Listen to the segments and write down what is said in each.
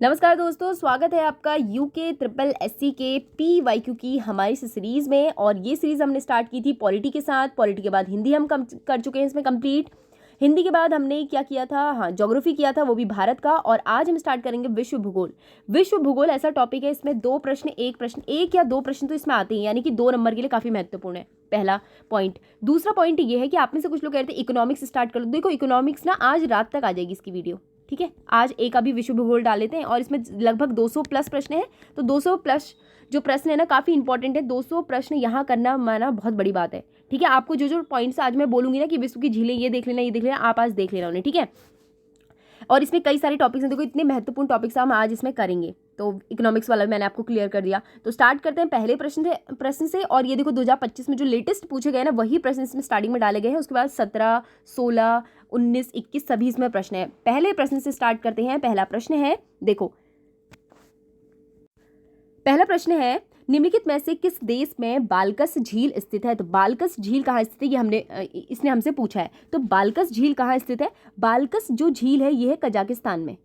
नमस्कार दोस्तों, स्वागत है आपका यूके ट्रिपल एससी के PYQ की हमारी इस सीरीज़ में। और ये सीरीज़ हमने स्टार्ट की थी पॉलिटी के साथ। पॉलिटी के बाद हिंदी हम कर चुके हैं इसमें कंप्लीट। हिंदी के बाद हमने क्या किया था, हाँ, ज्योग्राफी किया था, वो भी भारत का। और आज हम स्टार्ट करेंगे विश्व भूगोल। विश्व भूगोल ऐसा टॉपिक है, इसमें दो प्रश्न, एक या दो प्रश्न तो इसमें आते हैं, यानी कि 2 नंबर के लिए काफ़ी महत्वपूर्ण है। पहला पॉइंट। दूसरा पॉइंट ये है कि आप में से कुछ लोग कह रहे थे इकोनॉमिक्स स्टार्ट कर लो। देखो, इकोनॉमिक्स ना आज रात तक आ जाएगी इसकी वीडियो, ठीक है। आज एक अभी विश्व भूगोल डाल लेते हैं और इसमें लगभग 200 प्लस प्रश्न हैं। तो 200 प्लस जो प्रश्न है ना, काफ़ी इंपॉर्टेंट है। 200 प्रश्न यहाँ करना माना बहुत बड़ी बात है, ठीक है। आपको जो जो पॉइंट्स आज मैं बोलूँगी ना कि विश्व की झीलें ये देख लेना, ये देख लेना, आप आज देख लेना उन्हें, ठीक है। और इसमें कई सारे टॉपिक्स हैं, देखो इतने महत्वपूर्ण टॉपिक्स हम आज इसमें करेंगे। तो इकोनॉमिक्स वाला मैंने आपको क्लियर कर दिया। तो स्टार्ट करते हैं पहले प्रश्न से। और ये देखो 2025 में जो लेटेस्ट पूछे गए ना, वही प्रश्न इसमें स्टार्टिंग में डाले गए हैं। उसके बाद 17, 16, 19, 21 सभी इसमें प्रश्न है। पहले प्रश्न से स्टार्ट करते हैं। पहला प्रश्न है, देखो पहला प्रश्न है, निम्नलिखित में से किस देश में बाल्कस झील स्थित है। तो बाल्कस झील कहाँ स्थित है, ये इसने हमसे पूछा है। तो बाल्कस झील कहाँ स्थित है। बाल्कस जो झील है ये है कजाकिस्तान में,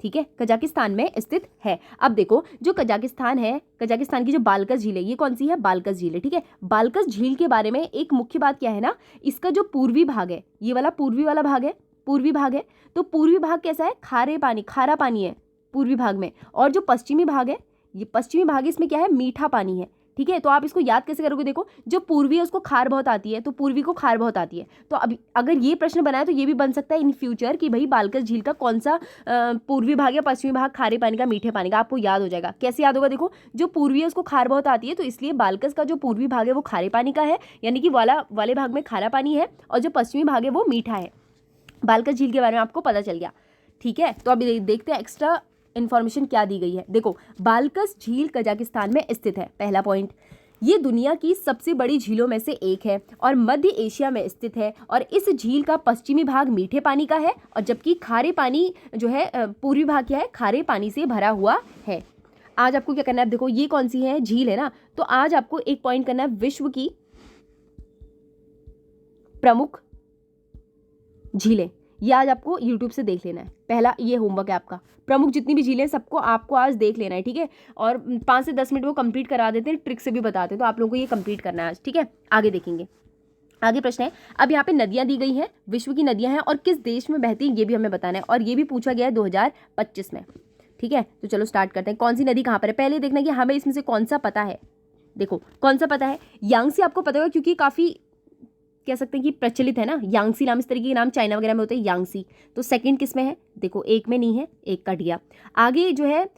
ठीक है, कजाकिस्तान में स्थित है। अब देखो, जो कजाकिस्तान है, कजाकिस्तान की जो बाल्कस झील है ये कौन सी है, बाल्कस झील है, ठीक है। बाल्कस झील के बारे में एक मुख्य बात क्या है ना, इसका जो पूर्वी भाग है, ये वाला पूर्वी वाला भाग है, पूर्वी भाग है। तो पूर्वी भाग कैसा है, खारा पानी है पूर्वी भाग में। और जो पश्चिमी भाग है, ये पश्चिमी भाग, इसमें क्या है, मीठा पानी है, ठीक है। तो आप इसको याद कैसे करोगे, देखो जो पूर्वी है उसको खार बहुत आती है, तो पूर्वी को खार बहुत आती है। तो अभी अगर ये प्रश्न बनाए तो ये भी बन सकता है इन फ्यूचर कि भाई बाल्कस झील का कौन सा पूर्वी भाग या पश्चिमी भाग खारे पानी का, मीठे पानी का, आपको याद हो जाएगा। कैसे याद होगा, देखो जो पूर्वी है उसको खार बहुत आती है, तो इसलिए बाल्कस का जो पूर्वी भाग है वो खारे पानी का है, यानी कि वाले भाग में खारा पानी है, और जो पश्चिमी भाग है वो मीठा है। बाल्कस झील के बारे में आपको पता चल गया, ठीक है। तो अभी देखते हैं एक्स्ट्रा इन्फॉर्मेशन क्या दी गई है। देखो, बाल्कस झील कजाकिस्तान में स्थित है, पहला पॉइंट। ये दुनिया की सबसे बड़ी झीलों में से एक है और मध्य एशिया में स्थित है। और इस झील का पश्चिमी भाग मीठे पानी का है, और जबकि खारे पानी जो है पूर्वी भाग क्या है, खारे पानी से भरा हुआ है। आज आपको क्या करना है, देखो ये कौन सी है, झील है ना। तो आज आपको एक पॉइंट करना है, विश्व की प्रमुख झीलें। ये आज आपको YouTube से देख लेना है। पहला ये होमवर्क है आपका, प्रमुख जितनी भी झीलें सबको आपको आज देख लेना है, ठीक है। और 5 से 10 मिनट वो कंप्लीट करा देते हैं, ट्रिक से भी बताते हैं, तो आप लोगों को ये कंप्लीट करना है आज, ठीक है। आगे देखेंगे। आगे प्रश्न है, अब यहाँ पे नदियाँ दी गई हैं, विश्व की नदियाँ हैं, और किस देश में बहती हैं ये भी हमें बताना है। और ये भी पूछा गया है 2025 में, ठीक है। तो चलो स्टार्ट करते हैं। कौन सी नदी कहाँ पर है, पहले देखना कि हमें इसमें से कौन सा पता है। देखो कौन सा पता है, यांगसी आपको पता होगा, क्योंकि काफ़ी कह सकते हैं कि प्रचलित है ना, यांगसी नाम, इस तरीके के नाम चाइना वगैरह में होते हैं, यांगसी। तो सेकंड किस में है, देखो एक में नहीं है, एक कट गया। आगे जो है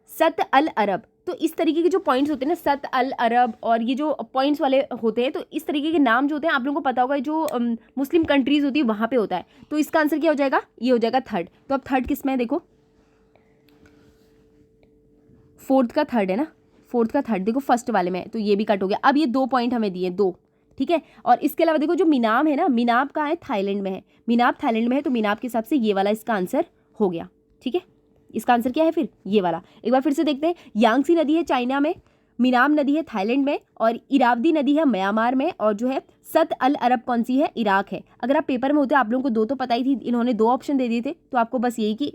सत अल अरब। तो इस तरीके के जो पॉइंट्स होते हैं ना, सत अल अरब, और ये जो पॉइंट्स वाले होते हैं, तो इस तरीके के नाम जो होते हैं आप लोगों को पता होगा, जो मुस्लिम कंट्रीज होती है वहाँ पे होता है। तो इसका आंसर क्या हो जाएगा, ये हो जाएगा थर्ड। तो अब थर्ड किस में है, देखो फोर्थ का थर्ड है ना, फोर्थ का थर्ड देखो फर्स्ट वाले में है, तो ये भी कट हो गया। अब ये 2 पॉइंट हमें दिए, 2, ठीक है। और इसके अलावा देखो जो मिनाब है ना, मिनाब कहाँ है, थाईलैंड में है। मिनाब थाईलैंड में है, तो मिनाब के हिसाब से ये वाला इसका आंसर हो गया, ठीक है। इसका आंसर क्या है फिर, ये वाला। एक बार फिर से देखते हैं, यांगसी नदी है चाइना में, मिनाब नदी है थाईलैंड में, और इरावदी नदी है म्यांमार में, और जो है सत अल अरब कौन सी है, इराक है। अगर आप पेपर में होते आप लोगों को 2 तो पता ही थी, इन्होंने 2 ऑप्शन दे दिए थे, तो आपको बस यही कि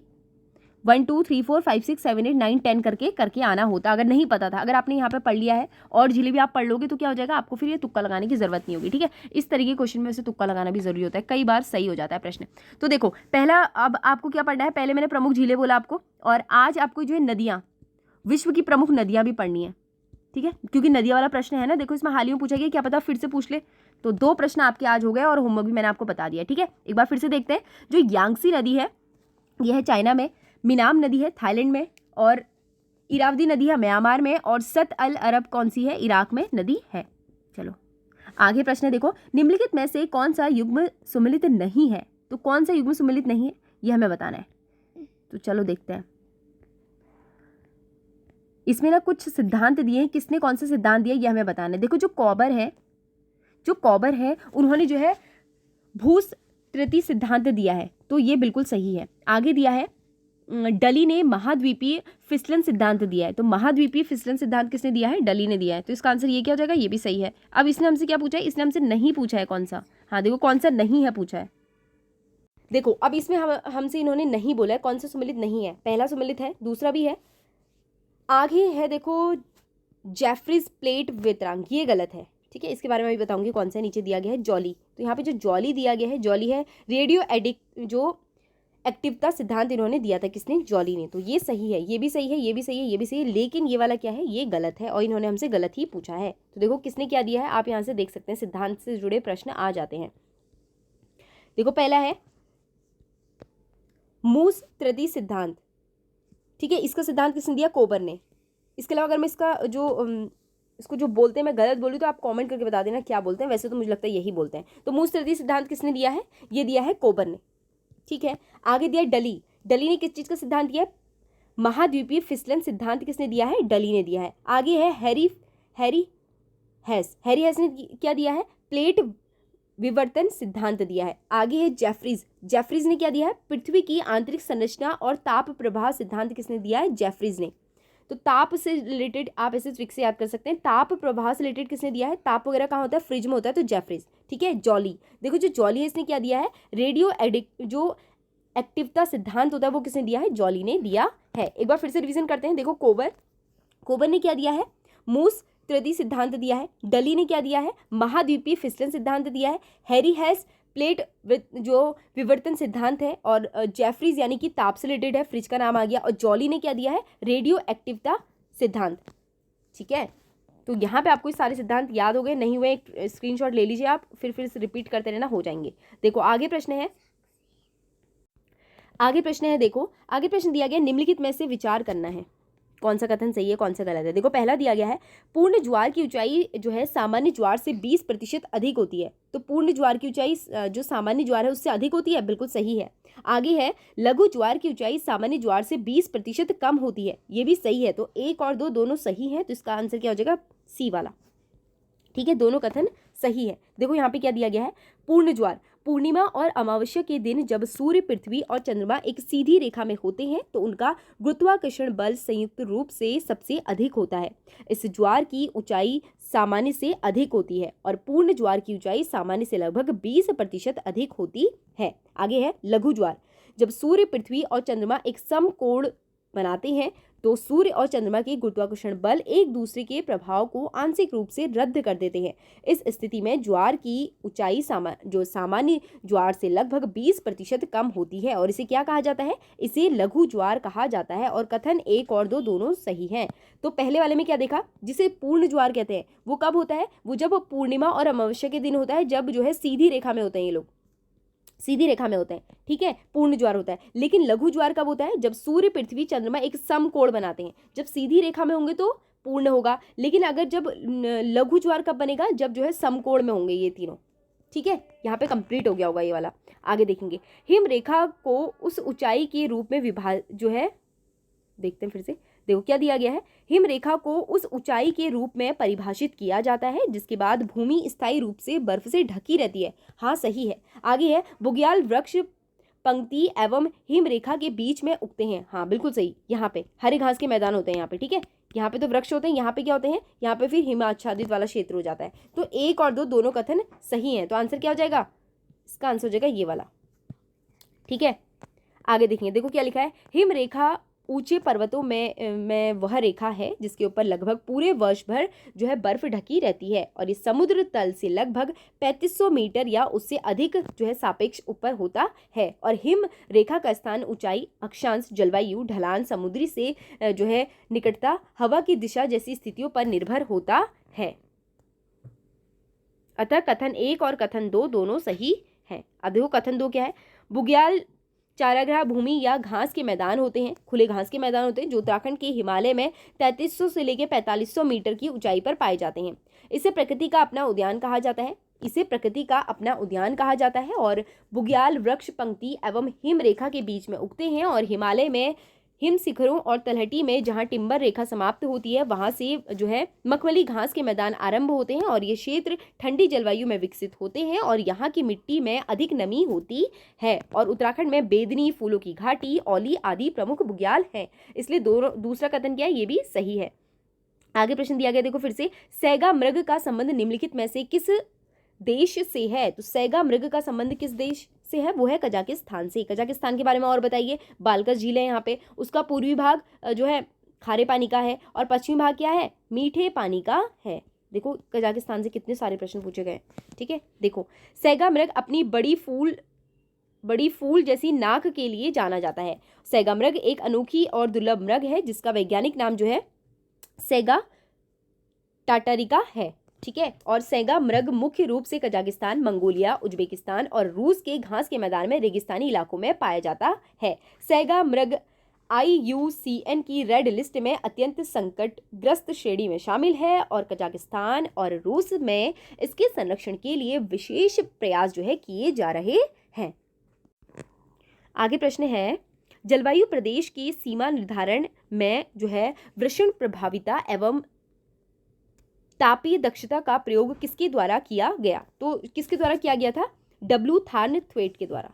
1 2 3 4 5 6 7 8 9 10 करके आना होता, अगर नहीं पता था। अगर आपने यहाँ पे पढ़ लिया है और झीलें भी आप पढ़ लोगे तो क्या हो जाएगा, आपको फिर ये तुक्का लगाने की जरूरत नहीं होगी, ठीक है। इस तरीके के क्वेश्चन में से तुक्का लगाना भी जरूरी होता है, कई बार सही हो जाता है प्रश्न। तो देखो पहला, अब आपको क्या पढ़ना है, पहले मैंने प्रमुख झीलें बोला आपको, और आज आपको जो है नदियाँ, विश्व की प्रमुख नदियाँ भी पढ़नी है, ठीक है, क्योंकि नदियाँ वाला प्रश्न है ना। देखो इसमें हाल ही में पूछा गया, क्या पता फिर से पूछ ले। तो 2 प्रश्न आपके आज हो गए, और होमवर्क भी मैंने आपको बता दिया, ठीक है। एक बार फिर से देखते हैं, जो यांगसी नदी है यह है चाइना में, मिनाब नदी है थाईलैंड में, और इरावदी नदी है म्यांमार में, और सत अल अरब कौन सी है, इराक में नदी है। चलो आगे प्रश्न है, देखो निम्नलिखित में से कौन सा युग्म सुमेलित नहीं है। तो कौन सा युग्म सुमेलित नहीं है ये हमें बताना है। तो चलो देखते हैं, इसमें ना कुछ सिद्धांत दिए हैं, किसने कौन सा सिद्धांत दिया ये हमें बताना है। देखो जो कॉबर है उन्होंने जो है भूस्त्रीति सिद्धांत दिया है, तो ये बिल्कुल सही है। आगे दिया है डली ने महाद्वीपीय फिसलन सिद्धांत दिया है। तो महाद्वीपीय फिसलन सिद्धांत किसने दिया है, डली ने दिया है। तो इसका आंसर ये क्या हो जाएगा, ये भी सही है। अब इसने हमसे क्या पूछा है, इसने हमसे नहीं पूछा है कौन सा, हाँ देखो कौन सा नहीं है पूछा है, देखो अब इसमें हमसे इन्होंने नहीं बोला है कौन सा सुमेलित नहीं है, पहला सुमेलित है, दूसरा भी है, आगे है देखो जेफरीज प्लेट वेतरांग, ये गलत है, ठीक है, इसके बारे में भी बताऊंगी कौन सा नीचे दिया गया है जॉली। तो यहाँ पे जो जॉली दिया गया है, जॉली है रेडियो एडिक्ट जो एक्टिवता सिद्धांत इन्होंने दिया था, किसने, जॉली ने। तो ये सही है, ये भी सही है, ये भी सही है, ये भी सही है, लेकिन ये वाला क्या है, ये गलत है और इन्होंने हमसे गलत ही पूछा है। तो देखो किसने क्या दिया है, आप यहाँ से देख सकते हैं, सिद्धांत से जुड़े प्रश्न आ जाते हैं। देखो पहला है मूस त्रिदी सिद्धांत, ठीक है, इसका सिद्धांत किसने दिया, कोबर ने। इसके अलावा अगर मैं इसका जो इसको जो बोलते हैं मैं गलत बोलूँ तो आप कमेंट करके बता देना क्या बोलते हैं, वैसे तो मुझे लगता है यही बोलते हैं। तो मूस त्रिदी सिद्धांत किसने दिया है, ये दिया है कोबर ने, ठीक है। आगे दिया डली, डली ने किस चीज़ का सिद्धांत दिया है, महाद्वीपीय फिसलन सिद्धांत किसने दिया है, डली ने दिया है। आगे है हैरी हैस ने क्या दिया है, प्लेट विवर्तन सिद्धांत दिया है। आगे है जेफरीज ने क्या दिया है, पृथ्वी की आंतरिक संरचना और ताप प्रवाह सिद्धांत किसने दिया है, जेफरीज ने। तो ताप से रिलेटेड आप ऐसे ट्रिक से याद कर सकते हैं, ताप प्रवाह से रिलेटेड किसने दिया है, ताप वगैरह कहाँ होता है, फ्रिज में होता है, तो जेफरीज, ठीक है। जॉली, देखो जो जॉली है इसने क्या दिया है, रेडियो एडिक्ट जो एक्टिवता सिद्धांत होता है वो किसने दिया है, जॉली ने दिया है। एक बार फिर से रिवीजन करते हैं। देखो कोबर ने क्या दिया है, मूस त्रिदी सिद्धांत दिया है। डली ने क्या दिया है, महाद्वीपीय फिसलन सिद्धांत दिया है। हैरी हैस प्लेट जो विवर्तन सिद्धांत है, और जेफरीज यानी कि ताप से रिलेटेड है, फ्रिज का नाम आ गया। और जॉली ने क्या दिया है, रेडियो एक्टिवता सिद्धांत, ठीक है। तो यहाँ पे आपको सारे सिद्धांत याद हो गए, नहीं हुए एक स्क्रीनशॉट ले लीजिए आप, फिर से रिपीट करते रहना, हो जाएंगे। देखो आगे प्रश्न है, देखो आगे प्रश्न दिया गया, निम्नलिखित में से विचार करना है, कौन सा कथन सही है कौन सा गलत है। देखो पहला दिया गया है, पूर्ण ज्वार की ऊंचाई जो है सामान्य ज्वार से 20% अधिक होती है। तो पूर्ण ज्वार की ऊंचाई जो सामान्य ज्वार है उससे अधिक होती है, बिल्कुल सही है। आगे है, लघु ज्वार की ऊंचाई सामान्य ज्वार से 20% कम होती है, ये भी सही है। तो 1 और 2 दोनों सही है, तो इसका आंसर क्या हो जाएगा, सी वाला, ठीक है, दोनों कथन सही है। देखो यहाँ पे क्या दिया गया है, पूर्ण ज्वार, पूर्णिमा और अमावस्या के दिन जब सूर्य, पृथ्वी और चंद्रमा एक सीधी रेखा में होते हैं तो उनका गुरुत्वाकर्षण बल संयुक्त रूप से सबसे अधिक होता है। इस ज्वार की ऊंचाई सामान्य से अधिक होती है और पूर्ण ज्वार की ऊंचाई सामान्य से लगभग 20% अधिक होती है। आगे है लघु ज्वार, जब सूर्य, पृथ्वी और चंद्रमा एक समकोण बनाते हैं तो सूर्य और चंद्रमा के गुरुत्वाकर्षण बल एक दूसरे के प्रभाव को आंशिक रूप से रद्द कर देते हैं। इस स्थिति में ज्वार की ऊंचाई जो सामान्य ज्वार से लगभग 20% कम होती है और इसे क्या कहा जाता है, इसे लघु ज्वार कहा जाता है। और कथन 1 और 2 दोनों सही हैं। तो पहले वाले में क्या देखा, जिसे पूर्ण ज्वार कहते हैं वो कब होता है, वो जब पूर्णिमा और अमावस्या के दिन होता है, जब जो है सीधी रेखा में होते हैं, ये लोग सीधी रेखा में होते हैं, ठीक है, पूर्ण ज्वार होता है। लेकिन लघु ज्वार कब होता है, जब सूर्य, पृथ्वी, चंद्रमा एक समकोण बनाते हैं। जब सीधी रेखा में होंगे तो पूर्ण होगा, लेकिन अगर जब लघु ज्वार कब बनेगा, जब जो है समकोण में होंगे ये तीनों, ठीक है। यहाँ पे कंप्लीट हो गया होगा ये वाला। आगे देखेंगे, हिम रेखा को उस ऊंचाई के रूप में जो है, देखते हैं फिर से, देखो क्या दिया गया है, हिम रेखा को उस ऊंचाई के रूप में परिभाषित किया जाता है जिसके बाद भूमि स्थायी रूप से बर्फ से ढकी रहती है। हाँ सही है। आगे है, बुग्याल वृक्ष पंक्ति एवं हिम रेखा के बीच में उगते हैं। हाँ बिल्कुल सही, यहाँ पे हरे घास के मैदान होते हैं यहाँ पे, ठीक है, यहाँ पे तो वृक्ष होते हैं, यहाँ पे क्या होते हैं, यहाँ पे फिर हिमाच्छादित वाला क्षेत्र हो जाता है। तो 1 और 2 दोनों कथन सही हैं, तो आंसर क्या हो जाएगा, इसका आंसर हो जाएगा ये वाला, ठीक है। आगे देखेंगे, देखो क्या लिखा है, हिम रेखा ऊंचे पर्वतों में वह रेखा है जिसके ऊपर लगभग पूरे वर्ष भर जो है बर्फ ढकी रहती है और ये समुद्र तल से लगभग 3500 मीटर या उससे अधिक जो है सापेक्ष ऊपर होता है। और हिम रेखा का स्थान, ऊंचाई, अक्षांश, जलवायु, ढलान, समुद्री से जो है निकटता, हवा की दिशा जैसी स्थितियों पर निर्भर होता है। अतः कथन 1 और कथन 2 दोनों सही हैं। अब देखो कथन 2 क्या है, बुग्याल चारागाह भूमि या घास के मैदान होते हैं, खुले घास के मैदान होते हैं जो उत्तराखंड के हिमालय में 3300 से लेकर 4500 मीटर की ऊंचाई पर पाए जाते हैं। इसे प्रकृति का अपना उद्यान कहा जाता है। और बुग्याल वृक्ष पंक्ति एवं हिम रेखा के बीच में उगते हैं और हिमालय में हिम शिखरों और तलहटी में जहां टिम्बर रेखा समाप्त होती है वहां से जो है मखमली घास के मैदान आरंभ होते हैं और ये क्षेत्र ठंडी जलवायु में विकसित होते हैं और यहाँ की मिट्टी में अधिक नमी होती है। और उत्तराखंड में बेदनी, फूलों की घाटी, औली आदि प्रमुख बुग्याल हैं। इसलिए दूसरा कथन क्या है, ये भी सही है। आगे प्रश्न दिया गया, देखो फिर से, सैगा मृग का संबंध निम्नलिखित में से किस देश से है, तो सैगा मृग का संबंध किस देश से है? वो है कजाकिस्तान से। कजाकिस्तान के बारे में और बताइए। बालकस झील है यहाँ पे, उसका पूर्वी भाग जो है खारे पानी का है और पश्चिमी भाग क्या है? मीठे पानी का है। देखो कजाकिस्तान से कितने सारे प्रश्न पूछे गए। ठीक है, देखो सैगा मृग अपनी बड़ी फूल जैसी नाक के लिए जाना जाता है। सैगा मृग एक अनोखी और दुर्लभ मृग है जिसका वैज्ञानिक नाम जो है सैगा टाटारिका है। ठीक है, और सैगा मृग मुख्य रूप से कजाकिस्तान, मंगोलिया, उज्बेकिस्तान और रूस के घास के मैदान में रेगिस्तानी इलाकों में पाया जाता है। सैगा मृग IUCN की रेड लिस्ट में अत्यंत संकटग्रस्त श्रेणी में शामिल है और कजाकिस्तान और रूस में इसके संरक्षण के लिए विशेष प्रयास जो है किए जा रहे हैं। आगे प्रश्न है, जलवायु प्रदेश की सीमा निर्धारण में जो है वृषण प्रभाविता एवं तापीय दक्षता का प्रयोग किसके द्वारा किया गया? तो किसके द्वारा किया गया था? W थार्नथवेट के द्वारा।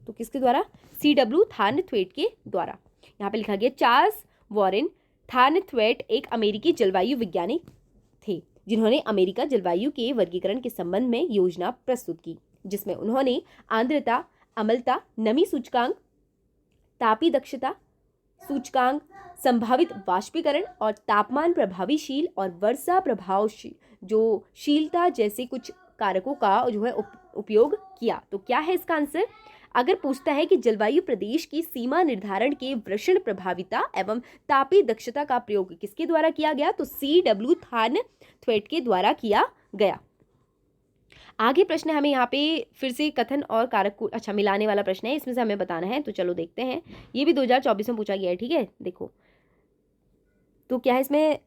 तो किसके द्वारा? CW थार्नथवेट के द्वारा। यहाँ पे लिखा गया चार्ल्स वॉरेन थार्नथवेट एक अमेरिकी जलवायु वैज्ञानिक थे जिन्होंने अमेरिका जलवायु के वर्गीकरण के संबंध में योजना प्रस्तुत की, जिसमें उन्होंने आर्द्रता, अम्लता, नमी सूचकांक, तापीय दक्षता सूचकांक, संभावित वाष्पीकरण और तापमान प्रभावीशील और वर्षा प्रभावशील जो शीलता जैसे कुछ कारकों का जो है उपयोग किया। तो क्या है इसका आंसर? अगर पूछता है कि जलवायु प्रदेश की सीमा निर्धारण के वृषण प्रभाविता एवं तापीय दक्षता का प्रयोग किसके द्वारा किया गया? तो CW थार्नथवेट के द्वारा किया गया। आगे प्रश्न हमें यहाँ पे फिर से कथन और कारक को अच्छा मिलाने वाला प्रश्न है, इसमें से हमें बताना है। तो चलो देखते हैं, ये भी 2024 में पूछा गया है। ठीक है, देखो तो क्या है इसमें?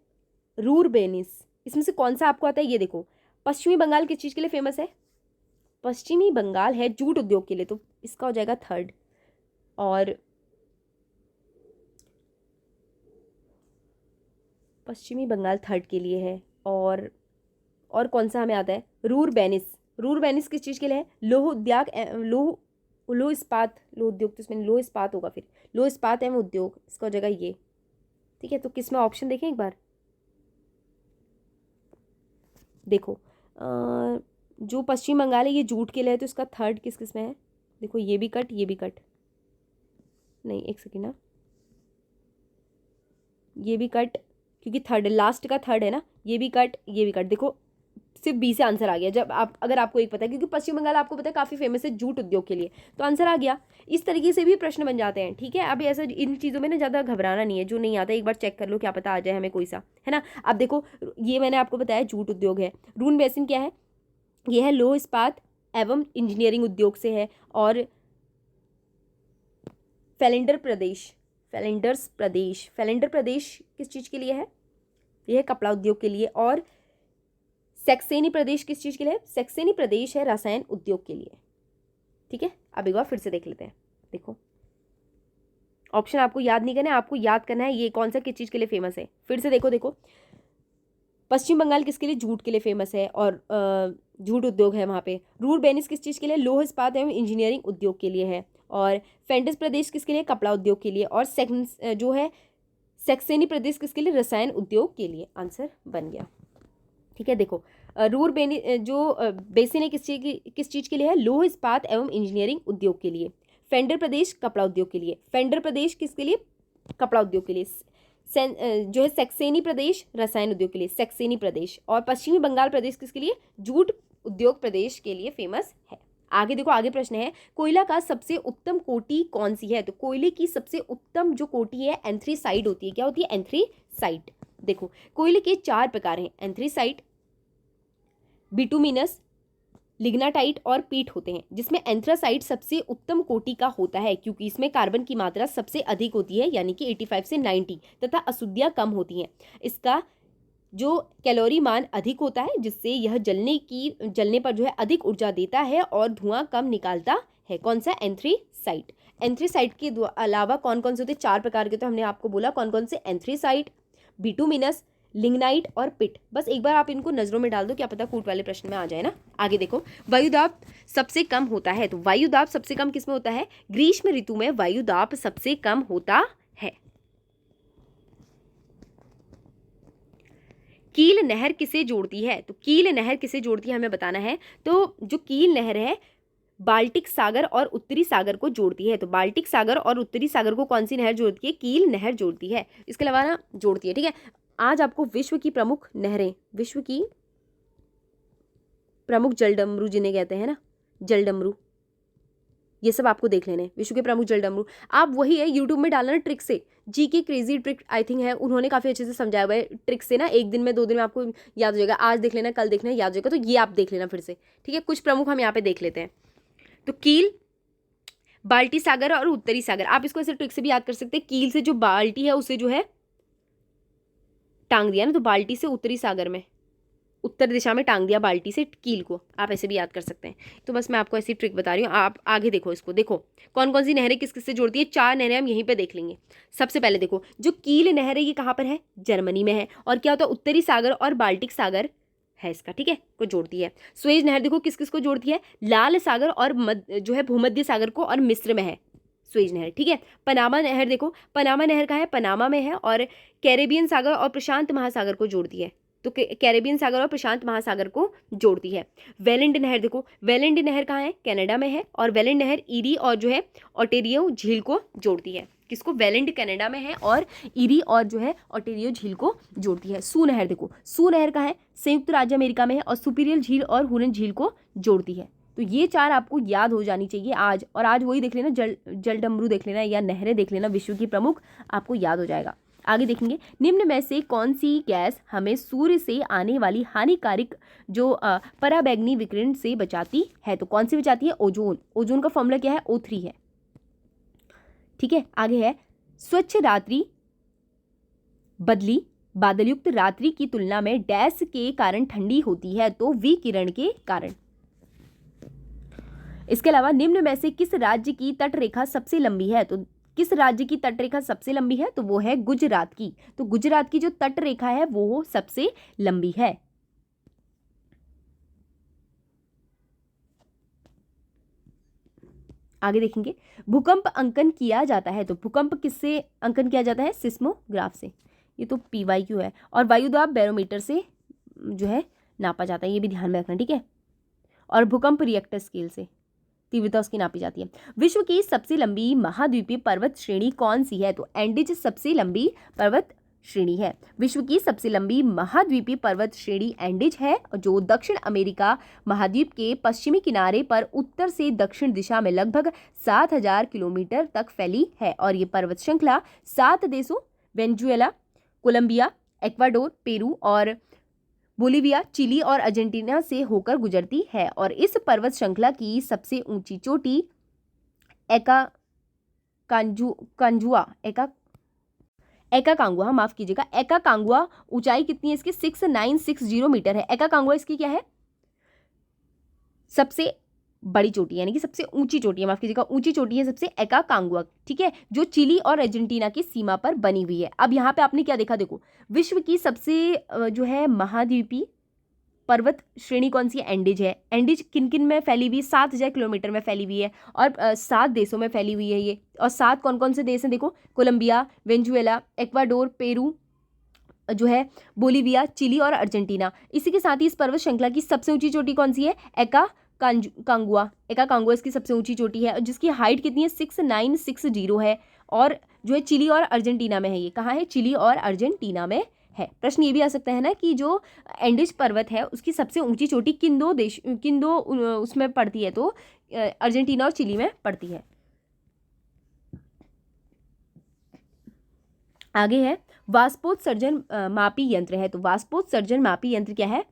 रूरबेनिस, इसमें से कौन सा आपको आता है? ये देखो, पश्चिमी बंगाल किस चीज़ के लिए फेमस है? पश्चिमी बंगाल है जूट उद्योग के लिए, तो इसका हो जाएगा थर्ड। और पश्चिमी बंगाल थर्ड के लिए है। और कौन सा हमें आता है? रूरबेनिस किस चीज़ के लिए है? लोह उद्योग, लोह इस्पात, लोह उद्योग, तो इसमें लोह इस्पात होगा, फिर लोह इस्पात एवं उद्योग, इसका हो जाएगा ये। ठीक है, तो किस में ऑप्शन देखें एक बार। देखो जो पश्चिम बंगाल है ये जूट के लिए है, तो इसका थर्ड किस में है? देखो ये भी कट, ये भी कट, नहीं एक सेकेंड ना, ये भी कट क्योंकि थर्ड लास्ट का थर्ड है ना, ये भी कट, ये भी कट। देखो सिर्फ बी से आंसर आ गया। जब आप अगर आपको एक पता है, क्योंकि पश्चिम बंगाल आपको पता है काफ़ी फेमस है जूट उद्योग के लिए, तो आंसर आ गया। इस तरीके से भी प्रश्न बन जाते हैं। ठीक है, अब ऐसा इन चीज़ों में ना ज़्यादा घबराना नहीं है, जो नहीं आता एक बार चेक कर लो, क्या पता आ जाए हमें कोई सा, है ना। अब देखो ये मैंने आपको बताया जूट उद्योग है। रून बेसिन क्या है? ये है लोह इस्पात एवं इंजीनियरिंग उद्योग से है। और फेलेंडर प्रदेश किस चीज़ के लिए है? यह है कपड़ा उद्योग के लिए। और सैक्सेनी प्रदेश किस चीज़ के लिए? सैक्सेनी प्रदेश है रसायन उद्योग के लिए। ठीक है, अब एक बार फिर से देख लेते हैं। देखो ऑप्शन आपको याद नहीं करना है, आपको याद करना है ये कौन सा किस चीज़ के लिए फेमस है। फिर से देखो पश्चिम बंगाल किसके लिए? जूट के लिए फेमस है और जूट उद्योग है वहाँ पे। रूरबेनिस किस चीज़ के लिए? लोह इस्पात एवं इंजीनियरिंग उद्योग के लिए है। और फेंडस प्रदेश किसके लिए? कपड़ा उद्योग के लिए। और जो है सैक्सेनी प्रदेश किसके लिए? रसायन उद्योग के लिए। आंसर बन गया। ठीक है, देखो बेसिन है किस चीज़ के लिए है? लोह इस्पात एवं इंजीनियरिंग उद्योग के लिए। फेंडर प्रदेश कपड़ा उद्योग के लिए। फेंडर प्रदेश किसके लिए? कपड़ा उद्योग के लिए। जो है सैक्सेनी प्रदेश रसायन उद्योग के लिए, सैक्सेनी प्रदेश। और पश्चिमी बंगाल प्रदेश किसके लिए? जूट उद्योग प्रदेश के लिए फेमस है। आगे देखो, आगे प्रश्न है, कोयला का सबसे उत्तम कोटि कौन सी है? तो कोयले की सबसे उत्तम जो कोटि है एंथ्रीसाइट होती है। क्या होती है? एंथ्रीसाइट। देखो कोयले के 4 प्रकार हैं, एंथ्रीसाइट, बिटुमिनस, लिग्नाटाइट और पीट होते हैं, जिसमें एंथ्रासाइट सबसे उत्तम कोटि का होता है क्योंकि इसमें कार्बन की मात्रा सबसे अधिक होती है, यानी कि 85 से 90, तथा अशुद्धियाँ कम होती हैं। इसका जो कैलोरी मान अधिक होता है, जिससे यह जलने पर जो है अधिक ऊर्जा देता है और धुआं कम निकालता है। कौन सा? एंथ्रीसाइट। एंथ्रीसाइट के अलावा कौन कौन से होते हैं? 4 प्रकार के, तो हमने आपको बोला कौन कौन से? एंथ्रीसाइट, बिटुमिनस, लिग्नाइट और पिट। बस एक बार आप इनको नजरों में डाल दो, क्या पता कूट वाले प्रश्न में आ जाए ना। आगे देखो, वायुदाब सबसे कम होता है, तो वायुदाब सबसे कम किसमें होता है? ग्रीष्म ऋतु में वायुदाब सबसे कम होता है। कील नहर किसे जोड़ती है? तो कील नहर किसे जोड़ती है हमें बताना है। तो जो कील नहर है बाल्टिक सागर और उत्तरी सागर को जोड़ती है। तो बाल्टिक सागर और उत्तरी सागर को कौन सी नहर जोड़ती है? कील नहर जोड़ती है। इसके अलावा ना जोड़ती है, ठीक है। आज आपको विश्व की प्रमुख नहरें, विश्व की प्रमुख जलडमरू जिन्हें कहते हैं ना, जलडमरू, ये सब आपको देख लेने। विश्व के प्रमुख जलडमरू आप वही है यूट्यूब में डालना ट्रिक से, GK crazy trick I think है, उन्होंने काफ़ी अच्छे से समझाया हुआ है। ट्रिक से ना 1 दिन में 2 दिन में आपको याद हो जाएगा। आज देख लेना, कल देखना, याद हो जाएगा। तो ये आप देख लेना फिर से, ठीक है। कुछ प्रमुख हम यहाँ पे देख लेते हैं। तो कील, बाल्टी सागर और उत्तरी सागर, आप इसको ऐसे ट्रिक से भी याद कर सकते हैं। कील से जो बाल्टी है उसे जो है टांग दिया ना, तो बाल्टी से उत्तरी सागर में, उत्तर दिशा में टांग दिया बाल्टी से कील को, आप ऐसे भी याद कर सकते हैं। तो बस मैं आपको ऐसी ट्रिक बता रही हूँ। आप आगे देखो इसको, देखो कौन कौन सी नहरें किस किस से जोड़ती है। 4 नहरें हम यहीं पे देख लेंगे। सबसे पहले देखो जो कील नहर है ये कहाँ पर है? जर्मनी में है। और क्या होता है? उत्तरी सागर और बाल्टिक सागर है इसका, ठीक है, को जोड़ती है। स्वेज नहर देखो किस किस को जोड़ती है? लाल सागर और जो है भूमध्य सागर को, और मिस्र में है स्वेज नहर, ठीक है। पनामा नहर देखो, पनामा नहर कहाँ है? पनामा में है, और कैरेबियन सागर और प्रशांत महासागर को जोड़ती है। तो कैरेबियन सागर और प्रशांत महासागर को जोड़ती है। वेलेंड नहर देखो, वेलेंड नहर कहाँ है? कनाडा में है, और वेलेंड नहर ईरी और जो है ओंटारियो झील को जोड़ती है। किसको? वेलेंड कनाडा में है, और ईरी और जो है ओंटारियो झील को जोड़ती है। सू नहर देखो, सू नहर कहाँ है? संयुक्त राज्य अमेरिका में है, और सुपीरियर झील और हुरन झील को जोड़ती है। तो ये 4 आपको याद हो जानी चाहिए आज, और आज वही देख लेना, जलडमरू देख लेना या नहरें देख लेना विश्व की प्रमुख, आपको याद हो जाएगा। आगे देखेंगे, निम्न में से कौन सी गैस हमें सूर्य से आने वाली हानिकारक जो पराबैंगनी विकिरण से बचाती है? तो कौन सी बचाती है? ओजोन। ओजोन का फॉर्मूला क्या है? O3 है, ठीक है। आगे है, स्वच्छ रात्रि बदली बादलयुक्त रात्रि की तुलना में डैश के कारण ठंडी होती है? तो विकिरण के कारण। इसके अलावा निम्न में से किस राज्य की तटरेखा सबसे लंबी है? तो किस राज्य की तटरेखा सबसे लंबी है? तो वो है गुजरात की। तो गुजरात की जो तटरेखा है वो सबसे लंबी है। आगे देखेंगे, भूकंप अंकन किया जाता है। तो भूकंप किससे अंकन किया जाता है? सिस्मोग्राफ से। ये तो PYQ है। और वायुदाब बैरोमीटर से जो है नापा जाता है, ये भी ध्यान में रखना, ठीक है। और भूकंप रिएक्टर स्केल से तीव्रता उसकी नापी जाती है। विश्व की सबसे लंबी महाद्वीपीय पर्वत श्रेणी कौन सी है? तो एंडीज सबसे लंबी पर्वत श्रेणी है। विश्व की सबसे लंबी महाद्वीपीय पर्वत श्रेणी एंडीज है, जो दक्षिण अमेरिका महाद्वीप के पश्चिमी किनारे पर उत्तर से दक्षिण दिशा में लगभग 7000 किलोमीटर तक फैली है। और ये पर्वत श्रृंखला 7 देशों वेनेजुएला, कोलंबिया, इक्वाडोर, पेरू और बोलिविया, चिली और अर्जेंटीना से होकर गुजरती है। और इस पर्वत श्रृंखला की सबसे ऊंची चोटी एकाकांगुआ, माफ कीजिएगा, एकाकांगुआ ऊंचाई कितनी है इसकी? 6960 मीटर है। एकाकांगुआ इसकी क्या है? सबसे बड़ी चोटी, यानी कि सबसे ऊंची चोटी है, माफ कीजिएगा, ऊंची चोटी है सबसे एकाकांगुआ, ठीक है, जो चिली और अर्जेंटीना की सीमा पर बनी हुई है। अब यहाँ पे आपने क्या देखा? देखो विश्व की सबसे जो है महाद्वीपीय पर्वत श्रेणी कौन सी है? एंडीज है। एंडीज किन किन में फैली हुई है? 7000 किलोमीटर में फैली हुई है, और 7 देशों में फैली हुई है ये। और 7 कौन कौन से देश हैं? देखो, कोलंबिया, वेनेजुएला, इक्वाडोर, पेरू, जो है बोलिविया, चिली और अर्जेंटीना। इसी के साथ ही इस पर्वत श्रृंखला की सबसे ऊंची चोटी कौन सी है? एकाकांगुआ इसकी सबसे ऊंची चोटी है, जिसकी हाइट कितनी है? 6960 है, और जो है चिली और अर्जेंटीना में है। ये कहाँ है? चिली और अर्जेंटीना में है। प्रश्न ये भी आ सकता है ना कि जो एंडीज पर्वत है उसकी सबसे ऊंची चोटी किन दो उसमें पड़ती है? तो अर्जेंटीना और चिली में पड़ती है। आगे है, वाष्पोत्सर्जन मापी यंत्र है। तो वाष्पोत्सर्जन मापी यंत्र क्या है?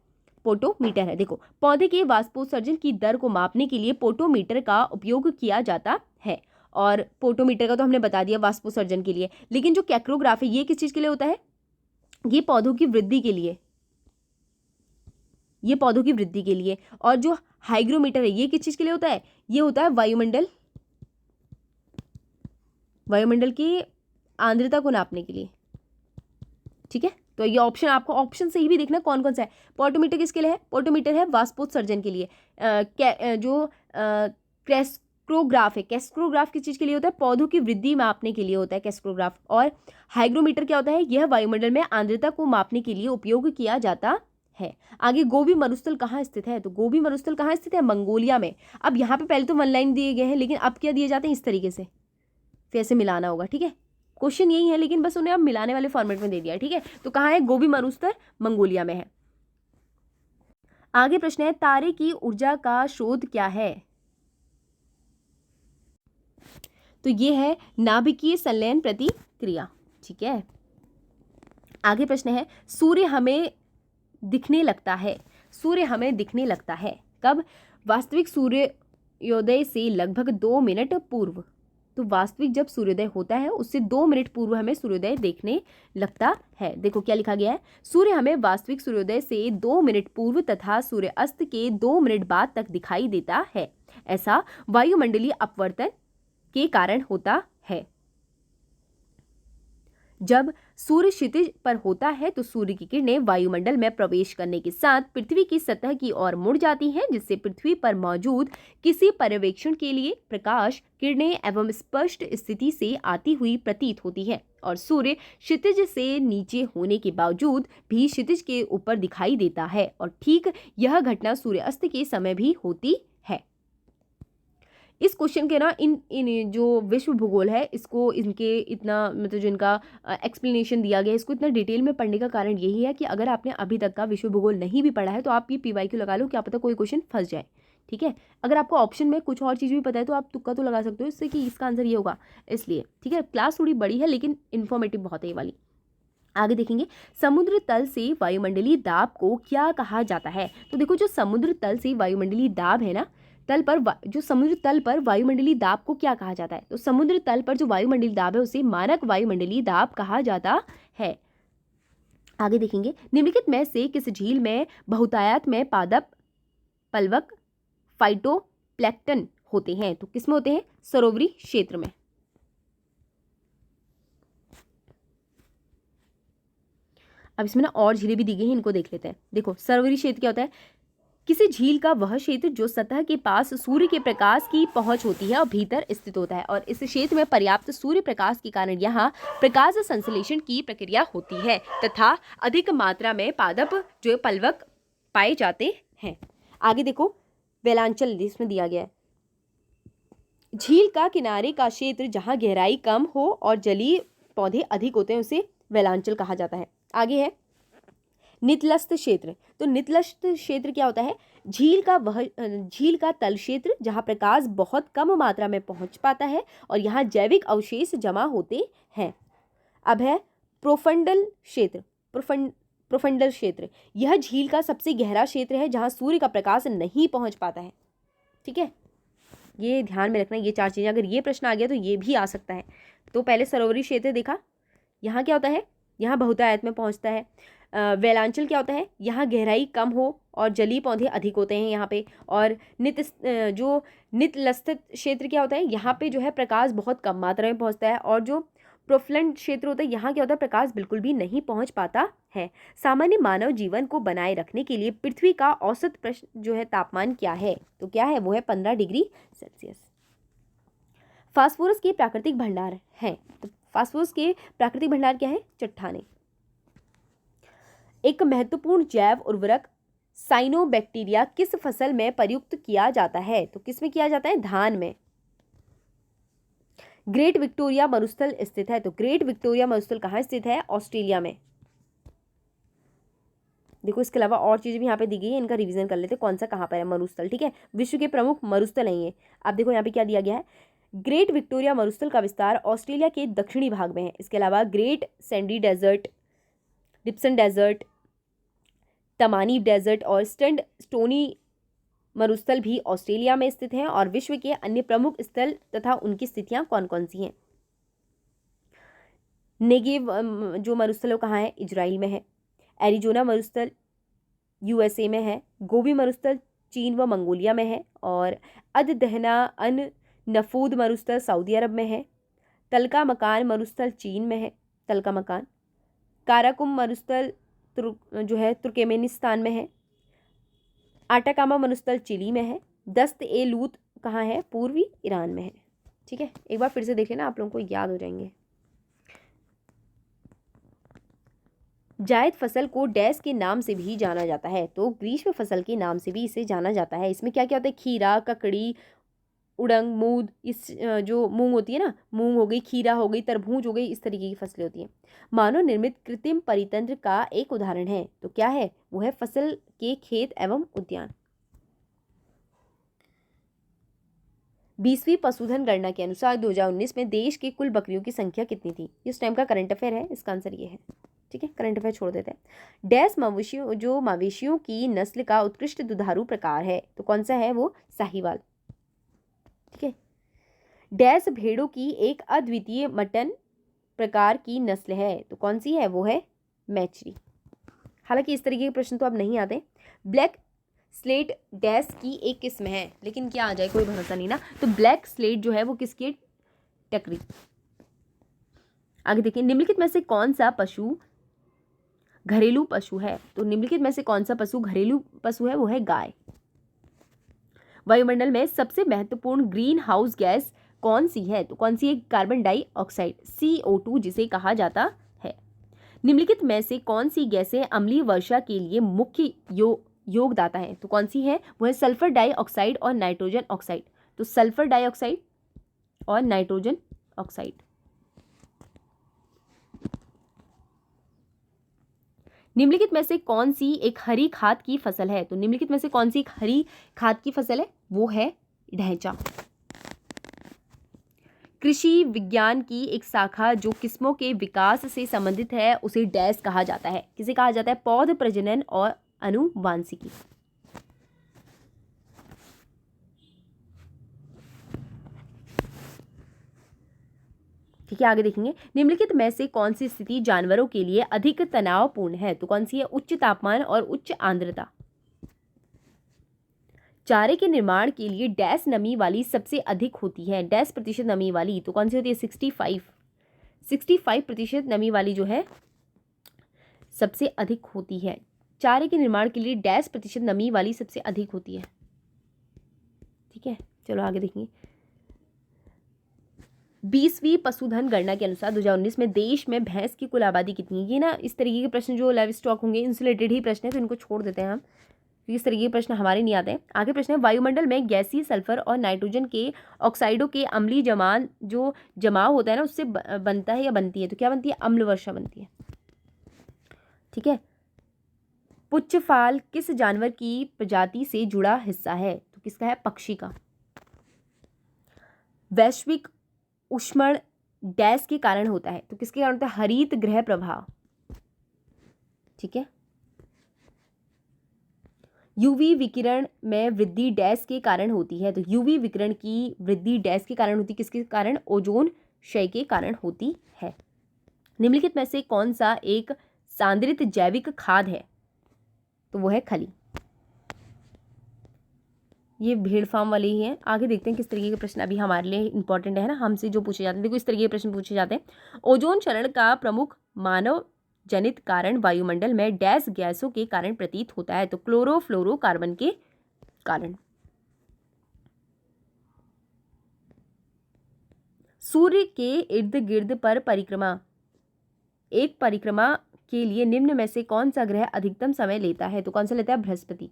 पोटोमीटर है। देखो, पौधे के वाष्पोत्सर्जन की दर को मापने के लिए पोटोमीटर का उपयोग किया जाता है। और पोटोमीटर का तो हमने बता दिया वाष्पोत्सर्जन के लिए। लेकिन जो कैक्रोग्राफ है ये किस चीज के लिए होता है? ये पौधों की वृद्धि के लिए, ये पौधों की वृद्धि के लिए। और जो हाइग्रोमीटर है ये किस चीज के लिए होता है? ये होता है वायुमंडल की आर्द्रता को नापने के लिए, ठीक है। तो ये ऑप्शन, आपको ऑप्शन से ही भी देखना कौन कौन सा है। पोटोमीटर किसके लिए है? पोटोमीटर है वाष्पोत्सर्जन के लिए। जो कैस्क्रोग्राफ है। कैस्क्रोग्राफ किस चीज़ के लिए होता है? पौधों की वृद्धि मापने के लिए होता है कैस्क्रोग्राफ। और हाइग्रोमीटर क्या होता है? यह वायुमंडल में आर्द्रता को मापने के लिए उपयोग किया जाता है। आगे गोबी मरुस्थल कहाँ स्थित है? तो गोबी मरुस्थल कहाँ स्थित है? मंगोलिया में। अब यहाँ पे पहले तो वन लाइन दिए गए हैं, लेकिन अब क्या दिए जाते हैं? इस तरीके से, फिर ऐसे मिलाना होगा, ठीक है। क्वेश्चन यही है, लेकिन बस उन्हें अब मिलाने वाले फॉर्मेट में दे दिया, ठीक है। तो कहाँ है? गोबी मरुस्थल मंगोलिया में है। आगे प्रश्न है, तारे की ऊर्जा का स्रोत क्या है? तो ये है नाभिकीय संलयन प्रतिक्रिया, ठीक है। आगे प्रश्न है, सूर्य हमें दिखने लगता है। सूर्य हमें दिखने लगता है कब? वास्तविक सूर्योदय से लगभग 2 मिनट पूर्व। तो वास्तविक जब सूर्योदय होता है उससे 2 मिनट पूर्व हमें सूर्योदय देखने लगता है। देखो क्या लिखा गया है, सूर्य हमें वास्तविक सूर्योदय से 2 मिनट पूर्व तथा सूर्य अस्त के 2 मिनट बाद तक दिखाई देता है। ऐसा वायुमंडलीय अपवर्तन के कारण होता है। जब सूर्य क्षितिज पर होता है तो सूर्य की किरणें वायुमंडल में प्रवेश करने के साथ पृथ्वी की सतह की ओर मुड़ जाती हैं, जिससे पृथ्वी पर मौजूद किसी पर्यवेक्षण के लिए प्रकाश किरणें एवं स्पष्ट स्थिति से आती हुई प्रतीत होती है और सूर्य क्षितिज से नीचे होने के बावजूद भी क्षितिज के ऊपर दिखाई देता है। और ठीक यह घटना सूर्यास्त के समय भी होती है। इस क्वेश्चन के ना इन जो विश्व भूगोल है इसको इनके इतना मतलब जो इनका एक्सप्लेनेशन दिया गया है इसको इतना डिटेल में पढ़ने का कारण यही है कि अगर आपने अभी तक का विश्व भूगोल नहीं भी पढ़ा है तो आप ये PYQ लगा लो, क्या पता कोई क्वेश्चन फंस जाए, ठीक है। अगर आपको ऑप्शन में कुछ और चीज़ भी पता है तो आप तुक्का तो लगा सकते हो इससे कि इसका आंसर ये होगा, इसलिए ठीक है। क्लास थोड़ी बड़ी है लेकिन इन्फॉर्मेटिव बहुत है ये वाली। आगे देखेंगे, समुद्र तल से वायुमंडलीय दाब को क्या कहा जाता है? तो देखो जो समुद्र तल से वायुमंडलीय दाब है ना, तल पर जो समुद्र तल पर वायुमंडलीय दाब को क्या कहा जाता है? तो समुद्र तल पर जो वायुमंडलीय दाब है उसे मानक वायुमंडलीय दाब कहा जाता है। आगे देखेंगे, निम्नलिखित में से किस झील में बहुतायत में पादप, पलवक, फाइटोप्लैंक्टन होते हैं? तो किसमें होते हैं? सरोवरी क्षेत्र में। अब इसमें ना और झीलें भी दी गई हैं, इनको देख लेते हैं। देखो सरोवरी क्षेत्र क्या होता है? किसी झील का वह क्षेत्र जो सतह के पास सूर्य के प्रकाश की पहुंच होती है और भीतर स्थित होता है और इस क्षेत्र में पर्याप्त सूर्य प्रकाश के कारण यहाँ प्रकाश संश्लेषण की प्रक्रिया होती है तथा अधिक मात्रा में पादप जो पलवक पाए जाते हैं। आगे देखो, वेलांचल इसमें दिया गया है, झील का किनारे का क्षेत्र जहाँ गहराई कम हो और जलीय पौधे अधिक होते हैं उसे वेलांचल कहा जाता है। आगे है नितलस्थ क्षेत्र। तो नितलस्थ क्षेत्र क्या होता है? झील का तल क्षेत्र जहाँ प्रकाश बहुत कम मात्रा में पहुँच पाता है और यहाँ जैविक अवशेष जमा होते हैं। अब है प्रोफंडल क्षेत्र। प्रोफंडल क्षेत्र यह झील का सबसे गहरा क्षेत्र है जहाँ सूर्य का प्रकाश नहीं पहुँच पाता है, ठीक है। ये ध्यान में रखना, ये 4 चीज़ें, अगर ये प्रश्न आ गया तो ये भी आ सकता है। तो पहले सरोवरी क्षेत्र देखा, यहाँ क्या होता है? यहाँ बहुतायत में पहुँचता है। वेलांचल क्या होता है? यहाँ गहराई कम हो और जलीय पौधे अधिक होते हैं यहाँ पे। और जो नितलस्थ क्षेत्र क्या होता है? यहाँ पे जो है प्रकाश बहुत कम मात्रा में पहुँचता है। और जो प्रोफलेंट क्षेत्र होता है यहाँ क्या होता है? प्रकाश बिल्कुल भी नहीं पहुँच पाता है। सामान्य मानव जीवन को बनाए रखने के लिए पृथ्वी का औसत जो है तापमान क्या है? तो क्या है? वो है 15 डिग्री सेल्सियस। फास्फोरस के प्राकृतिक भंडार हैं। तो फास्फोरस के प्राकृतिक भंडार क्या है? चट्टानें। एक महत्वपूर्ण जैव उर्वरक साइनोबैक्टीरिया किस फसल में प्रयुक्त किया जाता है? तो किस में किया जाता है? धान में। ग्रेट विक्टोरिया मरुस्थल स्थित है। तो ग्रेट विक्टोरिया मरुस्थल कहाँ स्थित है? ऑस्ट्रेलिया में। देखो इसके अलावा और चीज़ें भी यहाँ पे दी गई है, इनका रिवीजन कर लेते हैं कौन सा कहाँ पर है मरुस्थल, ठीक है। विश्व के प्रमुख मरुस्थल हैं ये। अब देखो यहाँ पे क्या दिया गया है, ग्रेट विक्टोरिया मरुस्थल का विस्तार ऑस्ट्रेलिया के दक्षिणी भाग में है। इसके अलावा Great Sandy Desert, Gibson Desert, Tanami Desert और स्टोनी मरुस्थल भी ऑस्ट्रेलिया में स्थित हैं। और विश्व के अन्य प्रमुख स्थल तथा उनकी स्थितियां कौन कौन सी हैं? नेगेव जो मरुस्थल है कहाँ है? इजराइल में है। एरिजोना मरुस्थल USA में है। गोबी मरुस्थल चीन व मंगोलिया में है। और अददहना अन नफूद मरुस्थल सऊदी अरब में है। तलका मकान मरुस्थल चीन में है। तलका मकान। काराकुम मरुस्थल जो है तुर्कमेनिस्तान में है। आटाकामा मरुस्थल चिली में है। दस्त ए लूत कहाँ है? पूर्वी ईरान में है। ठीक है, एक बार फिर से देख लेना, आप लोगों को याद हो जाएंगे। जायद फसल को डैश के नाम से भी जाना जाता है, तो ग्रीष्म फसल के नाम से भी इसे जाना जाता है। इसमें क्या क्या होता है? खीरा, ककड़ी, उड़ंग, मूंग, इस जो मूंग होती है ना, मूंग हो गई, खीरा हो गई, तरबूज हो गई, इस तरीके की फसलें होती हैं। मानव निर्मित कृत्रिम परितंत्र का एक उदाहरण है, तो क्या है? वो है फसल के खेत एवं उद्यान। 20वीं पशुधन गणना के अनुसार 2019 में देश की कुल बकरियों की संख्या कितनी थी? इस टाइम का करंट अफेयर है, इसका आंसर ये है। ठीक है, करंट अफेयर छोड़ देते हैं। डैश मवेशियों, जो मवेशियों की नस्ल का उत्कृष्ट दुधारू प्रकार है, तो कौन सा है? वो साहीवाल। ठीक है। डैश भेड़ों की एक अद्वितीय मटन प्रकार की नस्ल है, तो कौन सी है? वो है मैचरी। हालांकि इस तरीके के प्रश्न तो अब नहीं आते। ब्लैक स्लेट डैश की एक किस्म है, लेकिन क्या आ जाए कोई भरोसा नहीं ना। तो ब्लैक स्लेट जो है वो किसकी है? टकरी। आगे देखिए, निम्नलिखित में से कौन सा पशु घरेलू पशु है? तो निम्नलिखित में से कौन सा पशु घरेलू पशु है? वो है गाय। वायुमंडल में सबसे महत्वपूर्ण ग्रीन हाउस गैस कौन सी है? तो कौन सी है? कार्बन डाइऑक्साइड, CO2 जिसे कहा जाता है। निम्नलिखित में से कौन सी गैसें अम्लीय वर्षा के लिए मुख्य योगदाता है? तो कौन सी है? वो है सल्फर डाइऑक्साइड और नाइट्रोजन ऑक्साइड। तो सल्फर डाइऑक्साइड और नाइट्रोजन ऑक्साइड। निम्नलिखित में से कौन सी एक हरी खाद की फसल है? तो निम्नलिखित में से कौन सी एक हरी खाद की फसल है? वो है ढैंचा। कृषि विज्ञान की एक शाखा जो किस्मों के विकास से संबंधित है, उसे डैश कहा जाता है। किसे कहा जाता है? पौध प्रजनन और आनुवांशिकी। ठीक है, आगे देखेंगे। निम्नलिखित में से कौन सी स्थिति जानवरों के लिए अधिक तनावपूर्ण है? तो कौन सी है? उच्च तापमान और उच्च आर्द्रता। चारे के निर्माण के लिए डैश नमी वाली सबसे अधिक होती है, डैश प्रतिशत नमी वाली, तो कौन सी होती है? 65% नमी वाली जो है सबसे अधिक होती है। चारे के निर्माण के लिए डैश प्रतिशत नमी वाली सबसे अधिक होती है। ठीक है, चलो आगे देखेंगे। 20वीं पशुधन गणना के अनुसार 2019 में देश में भैंस की कुल आबादी कितनी है? ये ना इस तरीके के प्रश्न जो लाइव स्टॉक होंगे इनसे रिलेटेड ही प्रश्न है, तो इनको छोड़ देते हैं हम, इस तरीके के प्रश्न हमारे नहीं आते हैं। आगे प्रश्न है, वायुमंडल में गैसीय सल्फर और नाइट्रोजन के ऑक्साइडों के अम्लीय जमाव होता है ना, उससे बनता है या बनती है? तो क्या बनती है? अम्ल वर्षा बनती है। ठीक है। पुच्छफाल किस जानवर की प्रजाति से जुड़ा हिस्सा है? तो किसका है? पक्षी का। वैश्विक उष्मण डैश के कारण होता है? तो किसके कारण होता है? हरित गृह प्रभाव। ठीक है। यूवी विकिरण में वृद्धि डैश के कारण होती है? तो यूवी विकिरण की वृद्धि डैश के कारण होती है? किसके कारण? ओजोन क्षय के कारण होती है। निम्नलिखित में से कौन सा एक सांद्रित जैविक खाद है? तो वो है खली। ये भेड़ फार्म वाले ही हैं। आगे देखते हैं किस तरीके के प्रश्न अभी हमारे लिए इंपॉर्टेंट है ना, हमसे जो पूछे जाते हैं। देखो इस तरीके के प्रश्न पूछे जाते हैं। ओजोन क्षरण का प्रमुख मानव जनित कारण वायुमंडल में डैश गैसों के कारण प्रतीत होता है? तो क्लोरोफ्लोरोकार्बन के कारण। सूर्य के इर्द गिर्द पर एक परिक्रमा के लिए निम्न में से कौन सा ग्रह अधिकतम समय लेता है? तो कौन सा लेता है? बृहस्पति।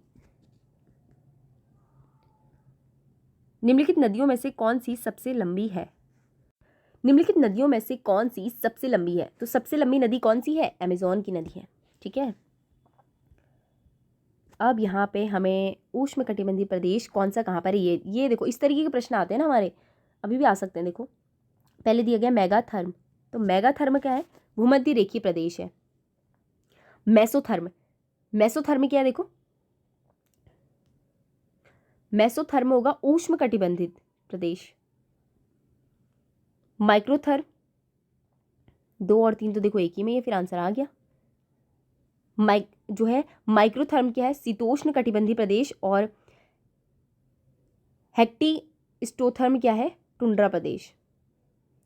निम्नलिखित नदियों में से कौन सी सबसे लंबी है? निम्नलिखित नदियों में से कौन सी सबसे लंबी है? तो सबसे लंबी नदी कौन सी है? अमेजोन की नदी है। ठीक है। अब यहाँ पे हमें उष्णकटिबंधीय प्रदेश कौन सा कहाँ पर है? ये देखो इस तरीके के प्रश्न आते हैं ना हमारे, अभी भी आ सकते हैं। देखो पहले दिया गया मेगाथर्म, तो मेगाथर्म क्या है? भूमध्य रेखीय प्रदेश है। मेसोथर्म क्या है? देखो मेसोथर्म होगा उष्णकटिबंधित प्रदेश। माइक्रोथर्म, 2 और 3 तो देखो एक ही में, ये फिर आंसर आ गया। जो है माइक्रोथर्म क्या है? शीतोष्ण कटिबंधीय प्रदेश। और हेक्टिस्टोथर्म क्या है? टुंड्रा प्रदेश।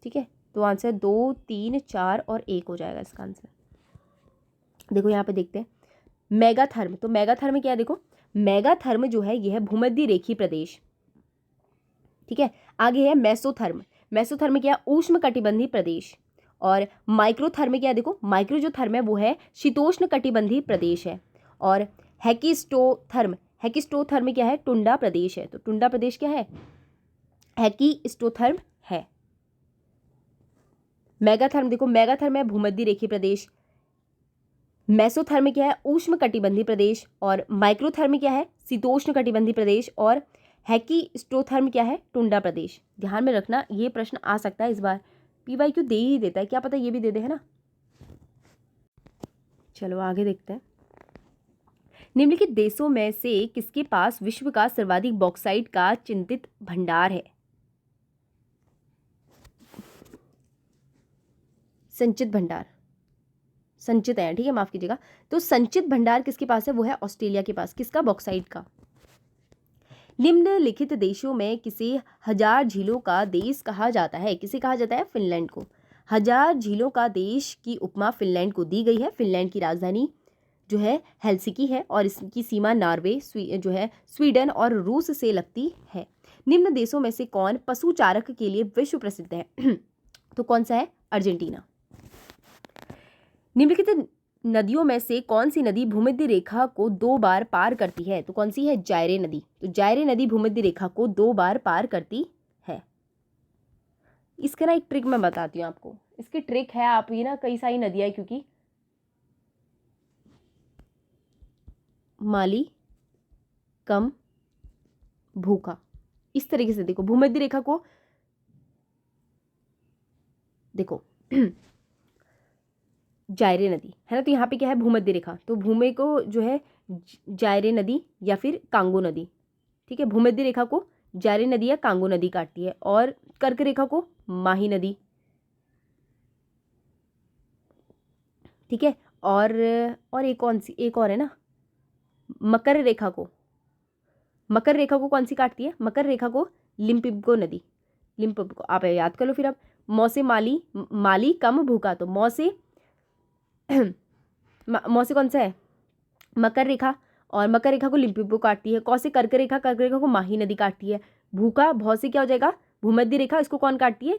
ठीक है, तो आंसर 2, 3, 4 और 1 हो जाएगा इसका आंसर। देखो यहाँ पे देखते हैं मेगाथर्म, तो मेगाथर्म क्या है? देखो मेगाथर्म जो है यह है भूमध्य रेखीय प्रदेश। ठीक है। आगे है मेसोथर्म। मेसोथर्म क्या, उष्ण कटिबंधीय प्रदेश। और माइक्रोथर्म क्या, देखो माइक्रो जो थर्म है वो है शीतोष्ण कटिबंधीय प्रदेश है। और हेकिस्टोथर्म, हेकिस्टोथर्म क्या है, टुंडा प्रदेश है। तो टुंडा प्रदेश क्या है, हेकिस्टोथर्म है। मेगाथर्म, देखो मेगाथर्म है भूमध्य रेखीय प्रदेश। मेसोथर्म क्या है, उष्ण कटिबंधीय प्रदेश। और माइक्रोथर्म क्या है, शीतोष्ण कटिबंधीय प्रदेश। और हेकिस्टोथर्म क्या है, टुंडा प्रदेश। ध्यान में रखना ये प्रश्न आ सकता है इस बार, पीवाईक्यू दे ही देता है, क्या पता ये भी दे दे, है ना। चलो आगे देखते हैं। निम्नलिखित देशों में से किसके पास विश्व का सर्वाधिक बॉक्साइट का चिंतित भंडार है। संचित भंडार, संचित है, ठीक है, माफ कीजिएगा। तो संचित भंडार किसके पास है, वो है ऑस्ट्रेलिया के पास। किसका, बॉक्साइट का। निम्नलिखित देशों में किसे हजार झीलों का देश कहा जाता है। किसे कहा जाता है, फिनलैंड को। हजार झीलों का देश की उपमा फिनलैंड को दी गई है। फिनलैंड की राजधानी जो है हेलसिंकी है और इसकी सीमा नॉर्वे, जो है स्वीडन और रूस से लगती है। निम्न देशों में से कौन पशु चारक के लिए विश्व प्रसिद्ध है तो कौन सा है, अर्जेंटीना। निम्नलिखित नदियों में से कौन सी नदी भूमध्य रेखा को 2 बार पार करती है। तो कौन सी है, जायरे नदी। तो जायरे नदी भूमध्य रेखा को 2 बार पार करती है। इसका ना एक ट्रिक मैं बताती हूँ आपको। इसकी ट्रिक है, आप ये ना कई सारी नदियाँ है, क्योंकि माली कम भूखा, इस तरीके से देखो भूमध्य रेखा को, देखो जायरे नदी है ना, तो यहाँ पे क्या है, भूमध्य रेखा। तो भूमि को जो है जायरे नदी या फिर कांगो नदी, ठीक है। भूमध्य रेखा को जायरे नदी या कांगो नदी काटती है। और कर्क रेखा को माही नदी, ठीक है। और एक कौन सी, एक और है ना, मकर रेखा को, मकर रेखा को कौन सी काटती है, मकर रेखा को लिम्पिप्गो नदी। लिम्पिप्गो आप याद कर लो फिर। अब मौ से माली, माली कम भूखा, तो मौ से मौ से कौन सा है, मकर रेखा। और मकर रेखा को लिम्पिप्गो काटती है। कौ से कर्क रेखा, कर्क रेखा को माही नदी काटती है। भूखा, भौ से क्या हो जाएगा, भूमध्य रेखा, इसको कौन काटती है,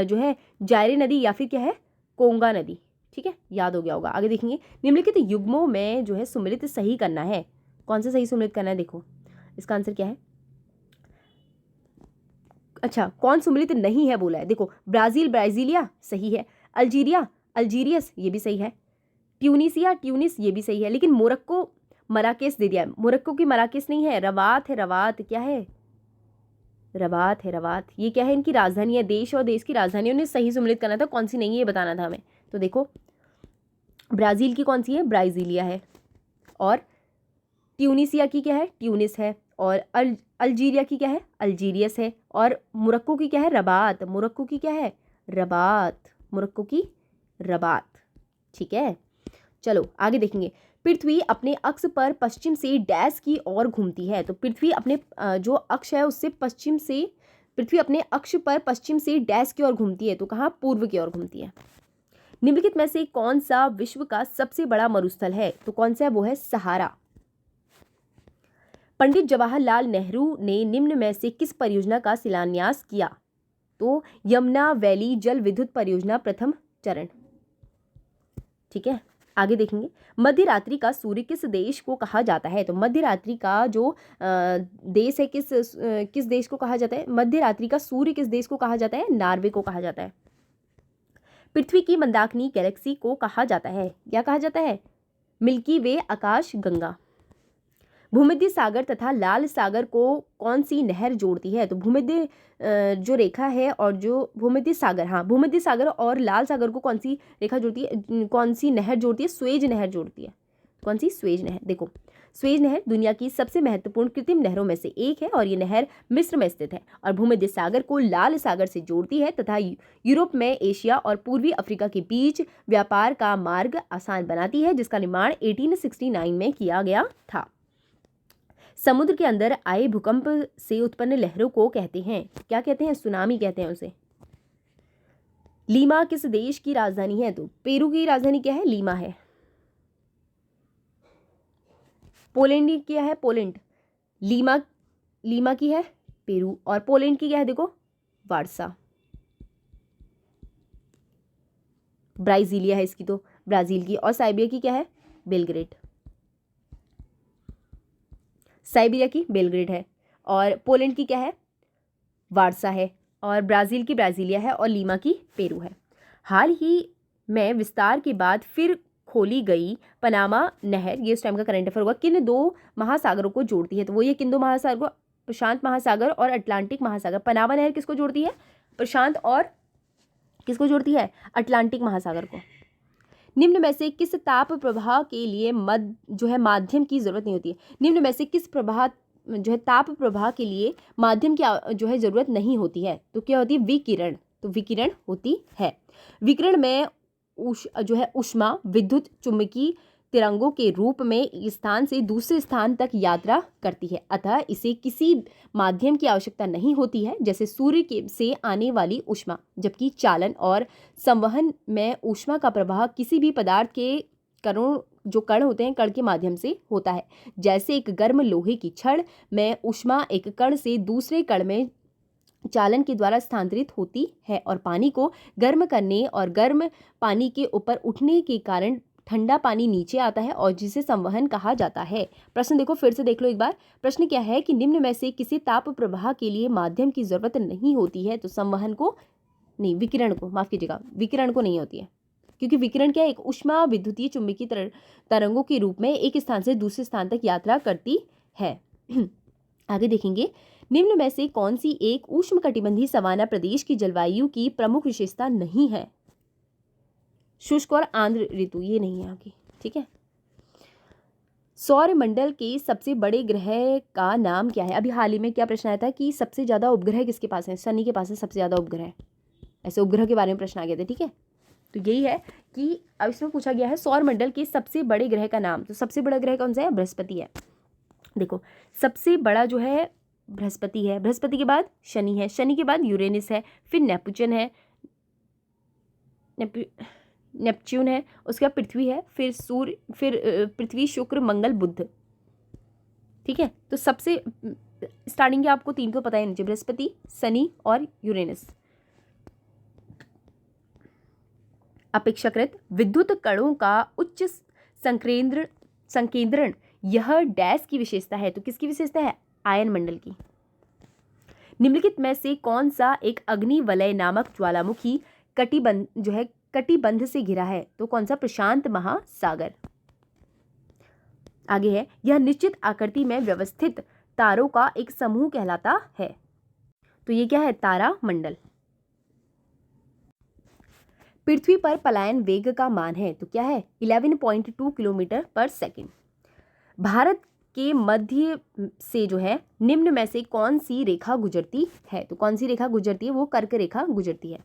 जो है जायरे नदी या फिर क्या है, कोंगा नदी, ठीक है, याद हो गया होगा। आगे देखेंगे, निम्नलिखित युग्मों में जो है सुमिलित सही करना है। कौन सा सही सुमिलित करना है, देखो इसका आंसर क्या है। अच्छा, कौन सुमिलित नहीं है बोला है, देखो ब्राजील, ब्राजीलिया सही है। अल्जीरिया, अल्जीरियस ये भी सही है। ट्यूनिसिया, ट्यूनिस ये भी सही है। लेकिन मोरक्को, मराकेश दे दिया है। मोरक्को की मराकेश नहीं है, रवात है, रवात क्या है, रबात है, रबात। ये क्या है, इनकी राजधानी है। देश और देश की राजधानियों ने सही सम्मिलित करना था, कौन सी नहीं है ये बताना था हमें। तो देखो ब्राज़ील की कौन सी है, ब्राज़ीलिया है। और ट्यूनिसिया की क्या है, ट्यूनिस है। और अल्जीरिया की क्या है, अल्जीरियस है। और मोरक्को की क्या है, रबात। मोरक्को की क्या है, रबात। मोरक्को की रबात, ठीक है। चलो आगे देखेंगे। पृथ्वी अपने अक्ष पर पश्चिम से डैश की ओर घूमती है। तो पृथ्वी अपने जो अक्ष है उससे पश्चिम से, पृथ्वी अपने अक्ष पर पश्चिम से डैश की ओर घूमती है। तो कहाँ, पूर्व की ओर घूमती है। निम्नलिखित में से कौन सा विश्व का सबसे बड़ा मरुस्थल है। तो कौन सा है, वो है सहारा। पंडित जवाहरलाल नेहरू ने निम्न में से किस परियोजना का शिलान्यास किया। तो यमुना वैली जल विद्युत परियोजना प्रथम चरण, ठीक है। आगे देखेंगे, मध्य रात्रि का सूर्य किस देश को कहा जाता है। तो मध्य रात्रि का जो देश है, किस देश को कहा जाता है, मध्य रात्रि का सूर्य किस देश को कहा जाता है, नॉर्वे को कहा जाता है। पृथ्वी की मंदाकिनी गैलेक्सी को कहा जाता है, क्या कहा जाता है, मिल्की वे आकाश गंगा। भूमध्य सागर तथा लाल सागर को कौन सी नहर जोड़ती है। तो भूमध्य जो रेखा है और जो भूमध्य सागर, हाँ भूमध्य सागर और लाल सागर को कौन सी रेखा जोड़ती है, कौन सी नहर जोड़ती है, स्वेज नहर जोड़ती है। कौन सी, स्वेज नहर। देखो स्वेज नहर दुनिया की सबसे महत्वपूर्ण कृत्रिम नहरों में से एक है और ये नहर मिस्र में स्थित है और भूमध्य सागर को लाल सागर से जोड़ती है तथा यूरोप में एशिया और पूर्वी अफ्रीका के बीच व्यापार का मार्ग आसान बनाती है, जिसका निर्माण 1869 में किया गया था। समुद्र के अंदर आए भूकंप से उत्पन्न लहरों को कहते हैं, क्या कहते हैं, सुनामी कहते हैं उसे। लीमा किस देश की राजधानी है। तो पेरू की राजधानी क्या है, लीमा है। पोलैंड की क्या है, पोलैंड। लीमा, लीमा की है पेरू। और पोलैंड की क्या है देखो, वार्सा। ब्राज़ीलिया है इसकी तो, ब्राज़ील की। और साइबेरिया की क्या है, बेलग्रेड। साइबेरिया की बेलग्रेड है, और पोलैंड की क्या है, वार्सा है, और ब्राज़ील की ब्राज़ीलिया है, और लीमा की पेरू है। हाल ही में विस्तार के बाद फिर खोली गई पनामा नहर, ये उस टाइम का करंट अफेयर होगा, किन दो महासागरों को जोड़ती है? तो वो ये किन दो महासागरों, प्रशांत महासागर और अटलांटिक महासागर। पनामा नहर किसको जोड़ती है, प्रशांत और किसको जोड़ती है, अटलांटिक महासागर को। निम्न में से किस ताप प्रवाह के लिए जो है माध्यम की जरूरत नहीं होती है? निम्न में से किस प्रवाह जो है ताप प्रवाह के लिए माध्यम की जो है जरूरत नहीं होती है? तो क्या होती है, विकिरण। तो विकिरण होती है। विकिरण में जो है ऊष्मा विद्युत चुम्बकीय तिरंगों के रूप में एक स्थान से दूसरे स्थान तक यात्रा करती है, अतः इसे किसी माध्यम की आवश्यकता नहीं होती है, जैसे सूर्य के से आने वाली ऊष्मा। जबकि चालन और संवहन में ऊष्मा का प्रवाह किसी भी पदार्थ के कणों, जो कण होते हैं, कण के माध्यम से होता है। जैसे एक गर्म लोहे की छड़ में ऊष्मा एक कण से दूसरे कण में चालन के द्वारा स्थानांतरित होती है, और पानी को गर्म करने और गर्म पानी के ऊपर उठने के कारण ठंडा पानी नीचे आता है, और जिसे संवहन कहा जाता है। प्रश्न देखो, फिर से देख लो एक बार। प्रश्न क्या है कि निम्न में से किसी ताप प्रवाह के लिए माध्यम की जरूरत नहीं होती है? तो संवहन को नहीं, विकिरण को, माफ कीजिएगा, विकिरण को नहीं होती है, क्योंकि विकिरण क्या है, एक ऊष्मा विद्युतीय चुंबकीय तरंगों के रूप में एक स्थान से दूसरे स्थान तक यात्रा करती है। आगे देखेंगे, निम्न में से कौन सी एक उष्णकटिबंधीय सवाना प्रदेश की जलवायु की प्रमुख विशेषता नहीं है? शुष्क और आर्द्र ऋतु, ये नहीं है आगे, ठीक है। सौर मंडल के सबसे बड़े ग्रह का नाम क्या है? अभी हाल ही में क्या प्रश्न आया था कि सबसे ज्यादा उपग्रह किसके पास है? शनि के पास है सबसे ज्यादा उपग्रह। ऐसे उपग्रह के बारे में प्रश्न आ गया था, ठीक है। तो यही है कि अब इसमें पूछा गया है सौर मंडल के सबसे बड़े ग्रह का नाम। तो सबसे बड़ा ग्रह कौन सा है? बृहस्पति है। देखो, सबसे बड़ा जो है बृहस्पति है, बृहस्पति के बाद शनि है, शनि के बाद यूरेनस है, फिर नेपच्यून है, नेपच्यून है, उसके बाद पृथ्वी है, फिर सूर्य, फिर पृथ्वी, शुक्र, मंगल, बुध, ठीक है। तो सबसे स्टार्टिंग के आपको तीन को पता है नीचे, बृहस्पति, शनि और यूरेनस। अपेक्षाकृत विद्युत कणों का उच्च संकेंद्रण यह डैश की विशेषता है। तो किसकी विशेषता है? आयन मंडल की। निम्नलिखित में से कौन सा एक अग्नि वलय नामक ज्वालामुखी कटिबंध से घिरा है? तो कौन सा? प्रशांत महासागर। आगे है, यह निश्चित आकृति में व्यवस्थित तारों का एक समूह कहलाता है। तो ये क्या है? तारा मंडल। पृथ्वी पर पलायन वेग का मान है, तो क्या है? 11.2 किलोमीटर पर सेकंड। भारत के मध्य से जो है निम्न में से कौन सी रेखा गुजरती है? तो कौन सी रेखा गुजरती है? वो कर्क रेखा गुजरती है।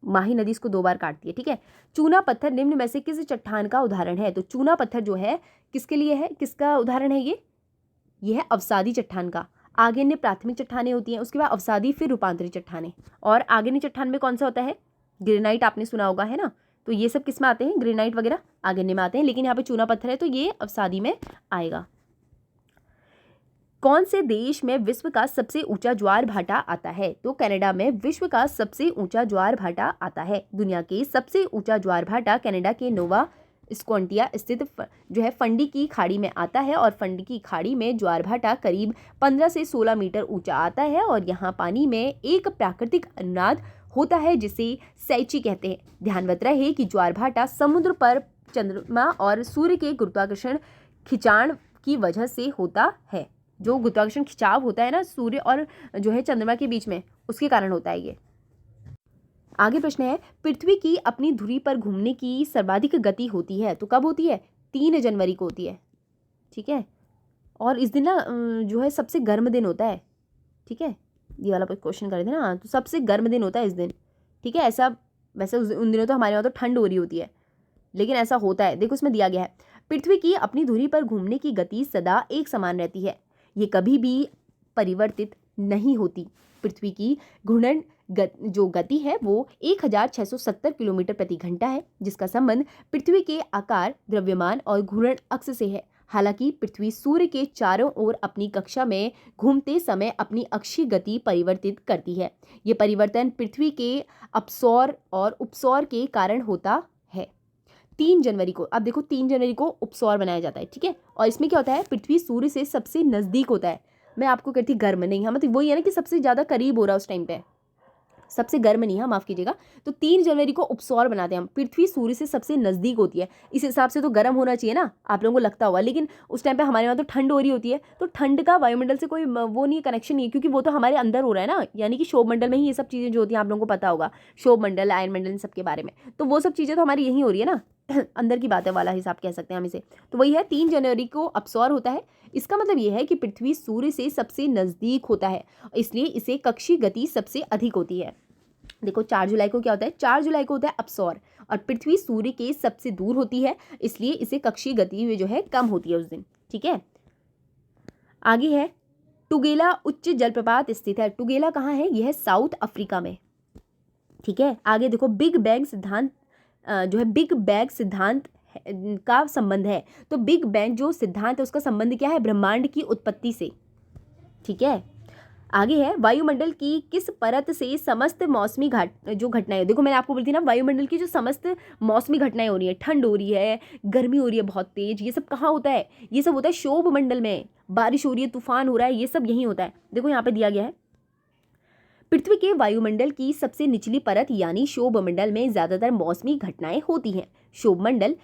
माही नदी इसको 2 बार काटती है, ठीक है। चूना पत्थर निम्न में से किस चट्टान का उदाहरण है? तो चूना पत्थर जो है किसके लिए है, किसका उदाहरण है? ये है अवसादी चट्टान का। आगे ने प्राथमिक चट्टानें होती हैं, उसके बाद अवसादी, फिर रूपांतरित चट्टानें। और आगे ने चट्टान में कौन सा होता है? ग्रेनाइट, आपने सुना होगा, है ना। तो ये सब किस में आते हैं? ग्रेनाइट वगैरह आगे में आते हैं, लेकिन यहाँ पे चूना पत्थर है तो ये अवसादी में आएगा। कौन से देश में विश्व का सबसे ऊंचा ज्वार भाटा आता है? तो कनाडा में विश्व का सबसे ऊंचा ज्वार भाटा आता है। दुनिया के सबसे ऊंचा ज्वार भाटा कनाडा के नोवा स्कॉटिया स्थित जो है फंडी की खाड़ी में आता है, और फंडी की खाड़ी में ज्वार भाटा करीब 15 से 16 मीटर ऊंचा आता है, और यहाँ पानी में एक प्राकृतिक अनुनाद होता है जिसे सैची कहते हैं। ध्यानवत रहे कि ज्वार भाटा समुद्र पर चंद्रमा और सूर्य के गुरुत्वाकर्षण खिंचाव की वजह से होता है। जो गुरुत्वाकर्षण खिंचाव होता है ना सूर्य और जो है चंद्रमा के बीच में, उसके कारण होता है ये। आगे प्रश्न है, पृथ्वी की अपनी धुरी पर घूमने की सर्वाधिक गति होती है, तो कब होती है? 3 जनवरी को होती है, ठीक है। और इस दिन ना जो है सबसे गर्म दिन होता है, ठीक है। ये वाला क्वेश्चन कर रहे थे ना, तो सबसे गर्म दिन होता है इस दिन, ठीक है। ऐसा वैसे उन दिनों तो हमारे यहाँ तो ठंड हो रही होती है, लेकिन ऐसा होता है। देखो इसमें दिया गया है, पृथ्वी की अपनी धुरी पर घूमने की गति सदा एक समान रहती है, ये कभी भी परिवर्तित नहीं होती। पृथ्वी की घूर्णन जो गति है वो 1670 किलोमीटर प्रति घंटा है, जिसका संबंध पृथ्वी के आकार, द्रव्यमान और घूर्णन अक्ष से है। हालांकि पृथ्वी सूर्य के चारों ओर अपनी कक्षा में घूमते समय अपनी अक्षीय गति परिवर्तित करती है। ये परिवर्तन पृथ्वी के अपसौर और उपसौर के कारण होता है। 3 जनवरी को, अब देखो 3 जनवरी को उपसौर बनाया जाता है, ठीक है। और इसमें क्या होता है, पृथ्वी सूर्य से सबसे नज़दीक होता है। मैं आपको कहती गर्म नहीं, हाँ मतलब वही है ना कि सबसे ज़्यादा करीब हो रहा है उस टाइम पे, सबसे गर्म नहीं है, माफ़ कीजिएगा। तो 3 जनवरी को उपसौर बनाते हैं हम, पृथ्वी सूर्य से सबसे नज़दीक होती है, इस हिसाब से तो गर्म होना चाहिए ना, आप लोगों को लगता होगा। लेकिन उस टाइम पे हमारे वहाँ तो ठंड हो रही होती है, तो ठंड का वायुमंडल से कोई वो नहीं, कनेक्शन नहीं है, क्योंकि वो तो हमारे अंदर हो रहा है ना, यानी कि शोभ मंडल में ही ये सब चीज़ें जो होती हैं आप लोगों को पता होगा, शोभ मंडल, आयन मंडल, इन सब के बारे में। तो वो सब चीज़ें तो हमारी यहीं हो रही है ना, अंदर की बातें वाला हिसाब कह सकते हैं हम इसे। तो वही है, 3 जनवरी को अपसौर होता है। इसका मतलब ये है कि पृथ्वी सूर्य से सबसे नज़दीक होता है, इसलिए इसे कक्षीय गति सबसे अधिक होती है। देखो 4 जुलाई को क्या होता है, 4 जुलाई को होता है अपसौर, और पृथ्वी सूर्य के सबसे दूर होती है, इसलिए इसे कक्षीय गति जो है कम होती है उस दिन, ठीक है। आगे है, टुगेला उच्च जलप्रपात स्थित है। टुगेला कहाँ है, यह है साउथ अफ्रीका में, ठीक है। आगे देखो, बिग बैंग सिद्धांत जो है, बिग बैंग सिद्धांत का संबंध है। तो बिग बैंग जो सिद्धांत है उसका संबंध क्या है, ब्रह्मांड की उत्पत्ति से, ठीक है। आगे है, वायुमंडल की किस परत से समस्त मौसमी जो घटनाएं, देखो मैंने आपको बोली थी ना, वायुमंडल की जो समस्त मौसमी घटनाएं हो रही है, ठंड हो रही है, गर्मी हो रही है बहुत तेज, ये सब कहाँ होता है, ये सब होता है शोभ मंडल में। बारिश हो रही है, तूफान हो रहा है, ये सब यहीं होता है। देखो यहाँ पे दिया गया है, पृथ्वी के वायुमंडल की सबसे निचली परत यानी शोभ मंडल में ज्यादातर मौसमी घटनाएं होती हैं। शोभ मंडल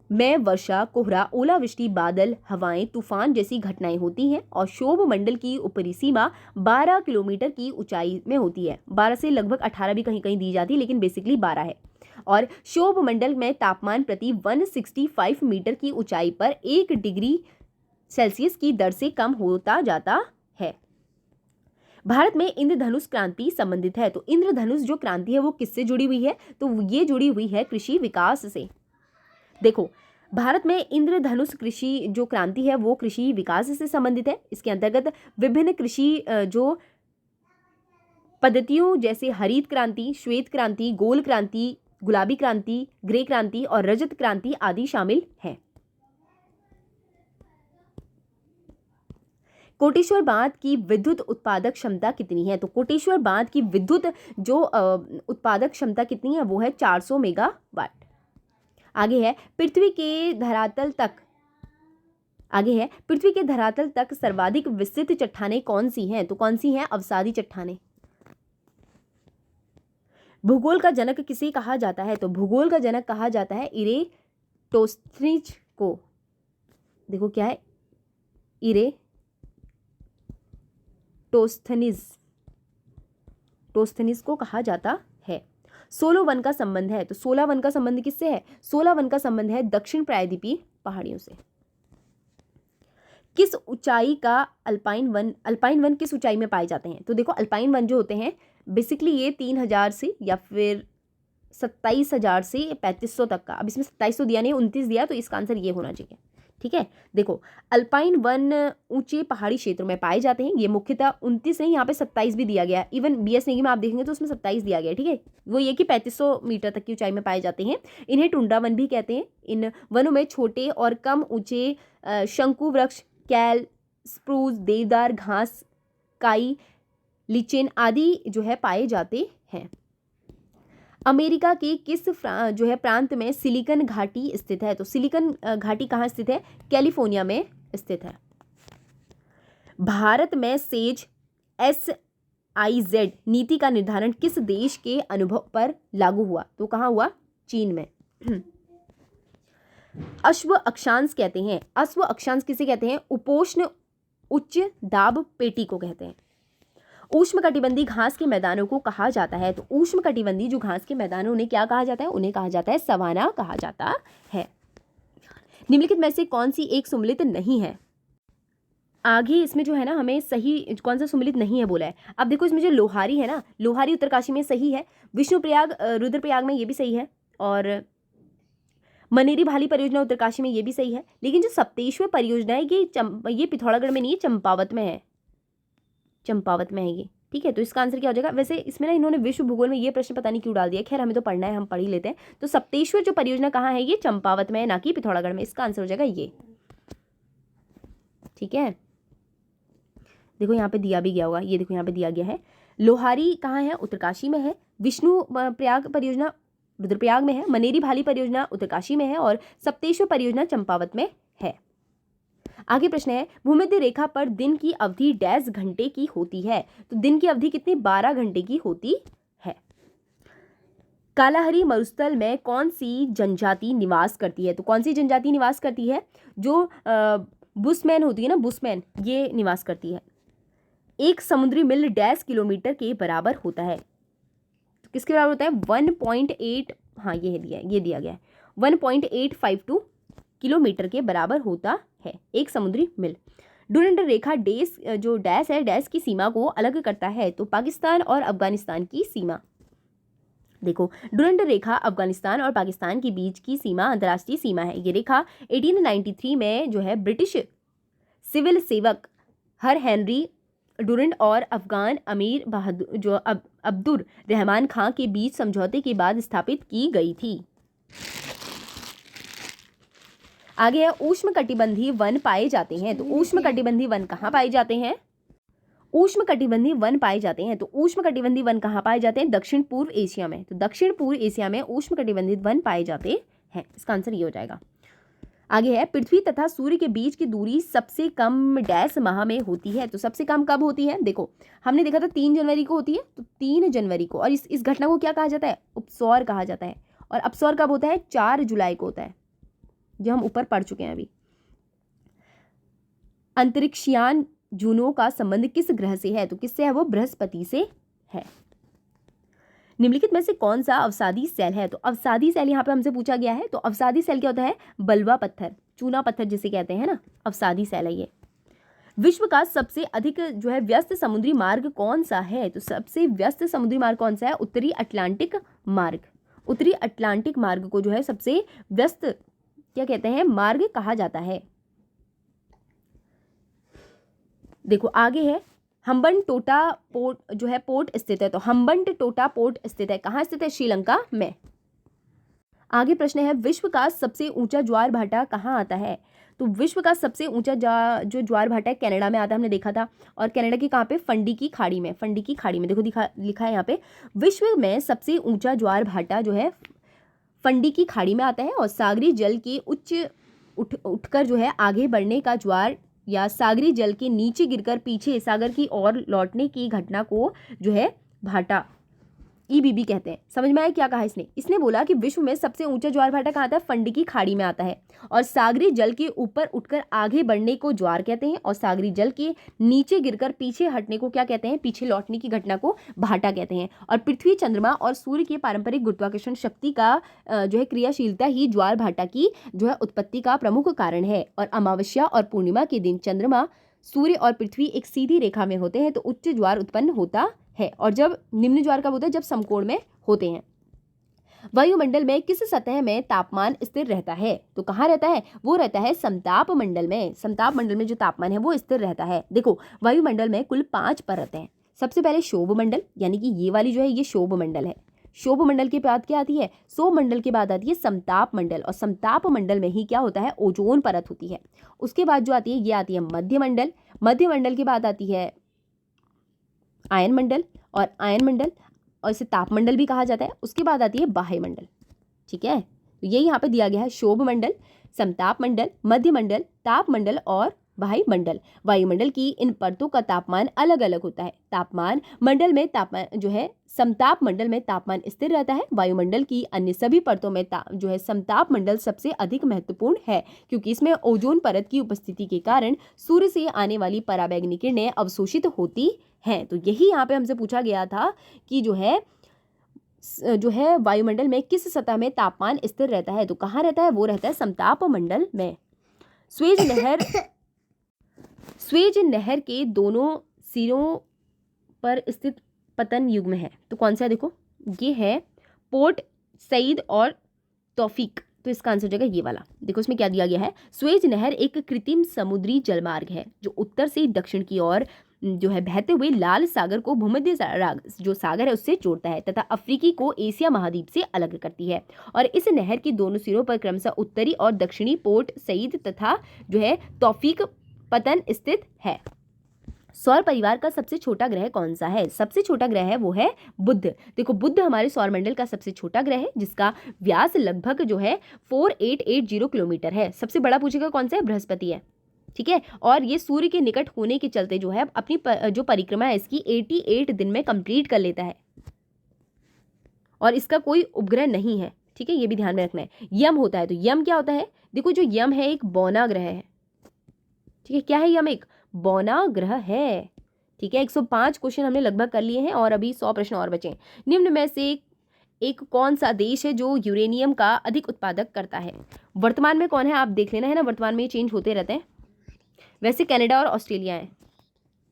में वर्षा, कोहरा, ओलावृष्टि, बादल, हवाएं, तूफान जैसी घटनाएं होती हैं, और शोभ मंडल की ऊपरी सीमा 12 किलोमीटर की ऊंचाई में होती है। 12 से लगभग 18 भी कहीं कहीं दी जाती है, लेकिन बेसिकली 12 है। और शोभ मंडल में तापमान प्रति 165 मीटर की ऊंचाई पर 1 डिग्री सेल्सियस की दर से कम होता जाता है। भारत में इंद्रधनुष क्रांति संबंधित है। तो इंद्रधनुष जो क्रांति है वो किससे जुड़ी हुई है, तो ये जुड़ी हुई है कृषि विकास से। देखो भारत में इंद्रधनुष कृषि जो क्रांति है वो कृषि विकास से संबंधित है। इसके अंतर्गत विभिन्न कृषि जो पद्धतियों जैसे हरित क्रांति, श्वेत क्रांति, गोल क्रांति, गुलाबी क्रांति, ग्रे क्रांति और रजत क्रांति आदि शामिल हैं। कोटेश्वर बांध की विद्युत उत्पादक क्षमता कितनी है, तो कोटेश्वर बांध की विद्युत जो उत्पादक क्षमता कितनी है वो है 400 मेगावाट। आगे है, पृथ्वी के धरातल तक सर्वाधिक विस्तृत चट्टानें कौन सी हैं, तो कौन सी हैं, अवसादी चट्टानें। भूगोल का जनक किसे कहा जाता है, तो भूगोल का जनक कहा जाता है इरेटोस्थनीज को। देखो क्या है, टोस्थनीज को कहा जाता है। 16 वन का संबंध है, तो 16 वन का संबंध किससे है, 16 वन का संबंध है दक्षिण प्रायद्वीपीय पहाड़ियों से। किस ऊंचाई का अल्पाइन वन किस ऊंचाई में पाए जाते हैं, तो देखो अल्पाइन वन जो होते हैं बेसिकली ये 3000 से या फिर 27,000 से 3500 तक का, अब इसमें 2700 दिया नहीं 29 दिया, तो इसका आंसर ये होना चाहिए, ठीक है। देखो अल्पाइन वन ऊंचे पहाड़ी क्षेत्रों में पाए जाते हैं, ये मुख्यतः 29 नहीं, यहाँ पे 27 भी दिया गया है। इवन BS नेगी में आप देखेंगे तो उसमें 27 दिया गया है, ठीक है। वो ये कि 3500 मीटर तक की ऊंचाई में पाए जाते हैं। इन्हें टुंड्रा वन भी कहते हैं। इन वनों में छोटे और कम ऊंचे शंकु वृक्ष, कैल, स्प्रूस, देवदार, घास, काई, लिचेन आदि जो है पाए जाते हैं। अमेरिका के किस जो है प्रांत में सिलिकन घाटी स्थित है, तो सिलिकन घाटी कहाँ स्थित है, कैलिफोर्निया में स्थित है। भारत में सेज SIZ नीति का निर्धारण किस देश के अनुभव पर लागू हुआ, तो कहाँ हुआ, चीन में। अश्व अक्षांश कहते हैं, अश्व अक्षांश किसे कहते हैं, उपोष्ण उच्च दाब पेटी को कहते हैं। उष्णकटिबंधीय घास के मैदानों को कहा जाता है, तो उष्णकटिबंधीय जो घास के मैदानों उन्हें क्या कहा जाता है, उन्हें कहा जाता है सवाना कहा जाता है। निम्नलिखित में से कौन सी एक सुमेलित नहीं है, आगे इसमें जो है ना हमें सही कौन सा सुमेलित नहीं है बोला है। अब देखो इसमें जो लोहारी है ना, लोहारी उत्तरकाशी में सही है, विष्णुप्रयाग रुद्रप्रयाग में ये भी सही है, और मनेरी भाली परियोजना उत्तरकाशी में ये भी सही है। लेकिन जो सप्तेश्वर परियोजना है ये पिथौरागढ़ में नहीं है, चंपावत में है, चंपावत में है ये, ठीक है। तो इसका आंसर क्या हो जाएगा, वैसे इसमें ना इन्होंने विश्व भूगोल में ये प्रश्न पता नहीं क्यों डाल दिया, खैर हमें तो पढ़ना है, हम पढ़ ही लेते हैं। तो सप्तेश्वर जो परियोजना कहाँ है, ये चंपावत में है, ना कि पिथौरागढ़ में। इसका आंसर हो जाएगा ये। ठीक है, देखो यहाँ पे दिया भी गया होगा, ये देखो यहाँ पे दिया गया है। लोहारी कहाँ है? उत्तरकाशी में है। विष्णु प्रयाग परियोजना रुद्रप्रयाग में है। मनेरी भाली परियोजना उत्तरकाशी में है और सप्तेश्वर परियोजना चंपावत में है। आगे प्रश्न है, भूमध्य रेखा पर दिन की अवधि डैश घंटे की होती है? तो दिन की अवधि कितनी? 12 घंटे की होती है। कालाहरी मरुस्थल में कौन सी जनजाति निवास करती है? तो कौन सी जनजाति निवास करती है? जो बुशमैन होती है ना, बुशमैन, ये निवास करती है। एक समुद्री मील डैश किलोमीटर के बराबर होता है? तो किसके बराबर होता है? 1.8, हाँ ये दिया गया है, 1.852 किलोमीटर के बराबर होता है एक समुद्री मील। डुरंड रेखा डैश, जो डैश है, डैश की सीमा को अलग करता है? तो पाकिस्तान और अफगानिस्तान की सीमा। देखो, डुरंड रेखा अफगानिस्तान और पाकिस्तान के बीच की सीमा, अंतर्राष्ट्रीय सीमा है। ये रेखा 1893 में जो है ब्रिटिश सिविल सेवक हर हेनरी डुरंड और अफगान अमीर बहादुर जो अब्दुर रहमान खां के बीच समझौते के बाद स्थापित की गई थी। आगे है, उष्णकटिबंधीय वन पाए जाते हैं। तो उष्णकटिबंधीय वन कहाँ पाए जाते हैं? उष्णकटिबंधीय वन पाए जाते हैं। तो उष्णकटिबंधीय वन कहाँ पाए जाते हैं? दक्षिण पूर्व एशिया में। तो दक्षिण पूर्व एशिया में उष्णकटिबंधीय वन पाए जाते हैं। इसका आंसर ये हो जाएगा। आगे है, पृथ्वी तथा सूर्य के बीच की दूरी सबसे कम डैश माह में होती है? तो सबसे कम कब होती है? देखो, हमने देखा था 3 जनवरी को होती है, तो 3 जनवरी को। और इस घटना को क्या कहा जाता है? उपसौर कहा जाता है। और अपसौर कब होता है? 4 जुलाई को होता है, जो हम ऊपर पढ़ चुके हैं अभी। अंतरिक्षयान जूनो का संबंध किस ग्रह से है? तो किससे है वो? बृहस्पति से है। निम्नलिखित में से कौन सा अवसादी सेल है? तो अवसादी सेल यहाँ पे हमसे पूछा गया है। तो अवसादी सेल क्या होता है? बलवा पत्थर, चूना पत्थर जिसे कहते हैं ना, अवसादी सेल है ये। विश्व का सबसे अधिक जो है व्यस्त समुद्री मार्ग कौन सा है? तो सबसे व्यस्त समुद्री मार्ग कौन सा है? उत्तरी अटलांटिक मार्ग। उत्तरी अटलांटिक मार्ग को जो है सबसे व्यस्त क्या कहते हैं? मार्ग कहा जाता है। देखो, आगे है, हम्बनटोटा पोर्ट जो है पोर्ट स्थित है। तो हम्बनटोटा पोर्ट स्थित है, कहाँ स्थित है? श्रीलंका में। आगे प्रश्न है, विश्व का सबसे ऊंचा ज्वार भाटा कहाँ आता है? तो विश्व का सबसे ऊंचा जो ज्वार भाटा है कनाडा में आता है, हमने देखा था। और कनाडा की कहाँ पे? फंडी की खाड़ी में। फंडी की खाड़ी में, देखो लिखा है यहाँ पे, विश्व में सबसे ऊंचा ज्वार भाटा जो है फंडी की खाड़ी में आता है। और सागरी जल के उठकर जो है आगे बढ़ने का ज्वार या सागरी जल के नीचे गिरकर पीछे सागर की ओर लौटने की घटना को जो है भाटा, ईबीबी कहते हैं। समझ में आया क्या कहा इसने? इसने बोला कि विश्व में सबसे ऊंचा ज्वार भाटा कहाँ आता है? फंडी की खाड़ी में आता है। और सागरी जल के ऊपर उठकर आगे बढ़ने को ज्वार कहते हैं। और सागरी जल के नीचे गिरकर पीछे हटने को क्या कहते हैं? पीछे लौटने की घटना को भाटा कहते हैं। और पृथ्वी, चंद्रमा और सूर्य के पारंपरिक गुरुत्वाकर्षण शक्ति का जो है क्रियाशीलता ही ज्वार भाटा की जो है उत्पत्ति का प्रमुख कारण है। और अमावस्या और पूर्णिमा के दिन चंद्रमा, सूर्य और पृथ्वी एक सीधी रेखा में होते हैं तो उच्च ज्वार उत्पन्न होता है। और जब निम्न ज्वार कब होता है? जब समकोण में होते हैं। वायुमंडल में किस सतह में तापमान स्थिर रहता है? तो कहाँ रहता है? वो रहता है समताप मंडल में। समताप मंडल में जो तापमान है वो स्थिर रहता है। देखो, वायुमंडल में कुल 5 परत हैं। सबसे पहले शोभ मंडल, यानी कि ये वाली जो है ये शोभ मंडल है। शोभ मंडल के बाद क्या आती है? शोभ मंडल के बाद आती है समताप मंडल। और समताप मंडल में ही क्या होता है? ओजोन परत होती है। उसके बाद जो आती है ये आती है मध्य मंडल। मध्य मंडल के बाद आती है आयन मंडल। और आयन मंडल, और इसे तापमंडल भी कहा जाता है। उसके बाद आती है बाह्य मंडल। ठीक है, तो ये यहाँ पे दिया गया है, शोभ मंडल, समताप मंडल, मध्य मंडल, ताप मंडल और बाह्य मंडल। वायुमंडल की इन परतों का तापमान अलग अलग होता है। तापमान मंडल में तापमान जो है समताप मंडल में तापमान स्थिर रहता है। वायुमंडल की अन्य सभी परतों में जो है समताप मंडल सबसे अधिक महत्वपूर्ण है, क्योंकि इसमें ओजोन परत की उपस्थिति के कारण सूर्य से आने वाली पराबैंगनी किरणें अवशोषित होती हैं। तो यही यहाँ पे हमसे पूछा गया था कि जो है वायुमंडल में किस सतह में तापमान स्थिर रहता है? तो कहाँ रहता है? वो रहता है समताप मंडल में। स्वेज नहर के दोनों सिरों पर स्थित पतन युग्म है। तो कौन सा? देखो, ये है पोर्ट सईद और तौफीक। तो इसका आंसर हो जाएगा ये वाला। देखो इसमें क्या दिया गया है, स्वेज नहर एक कृत्रिम समुद्री जलमार्ग है जो उत्तर से दक्षिण की ओर जो है बहते हुए लाल सागर को भूमध्य जो सागर है उससे जोड़ता है तथा अफ्रीकी को एशिया महाद्वीप से अलग करती है। और इस नहर के दोनों सिरों पर क्रमशः उत्तरी और दक्षिणी पोर्ट सईद तथा जो है तौफीक पतन स्थित है। सौर परिवार का सबसे छोटा ग्रह कौन सा है? सबसे छोटा ग्रह है वो है बुध। देखो बुध हमारे सौरमंडल का सबसे छोटा ग्रह है जिसका व्यास लगभग जो है 4880 किलोमीटर है। सबसे बड़ा पूछेगा कौन सा है? बृहस्पति है, ठीक है। और ये सूर्य के निकट होने के चलते जो है अपनी जो परिक्रमा है इसकी 88 दिन में कंप्लीट कर लेता है और इसका कोई उपग्रह नहीं है, ठीक है, ये भी ध्यान में रखना है। यम होता है, तो यम क्या होता है? देखो जो यम है एक बौना ग्रह है, ठीक है। क्या है यम? एक बौना ग्रह है, ठीक है। 105 क्वेश्चन हमने लगभग कर लिए हैं और अभी 100 प्रश्न और बचे हैं। निम्न में से एक कौन सा देश है जो यूरेनियम का अधिक उत्पादक करता है? वर्तमान में कौन है आप देख लेना है ना, वर्तमान में ये चेंज होते रहते हैं। वैसे कनाडा और ऑस्ट्रेलिया है,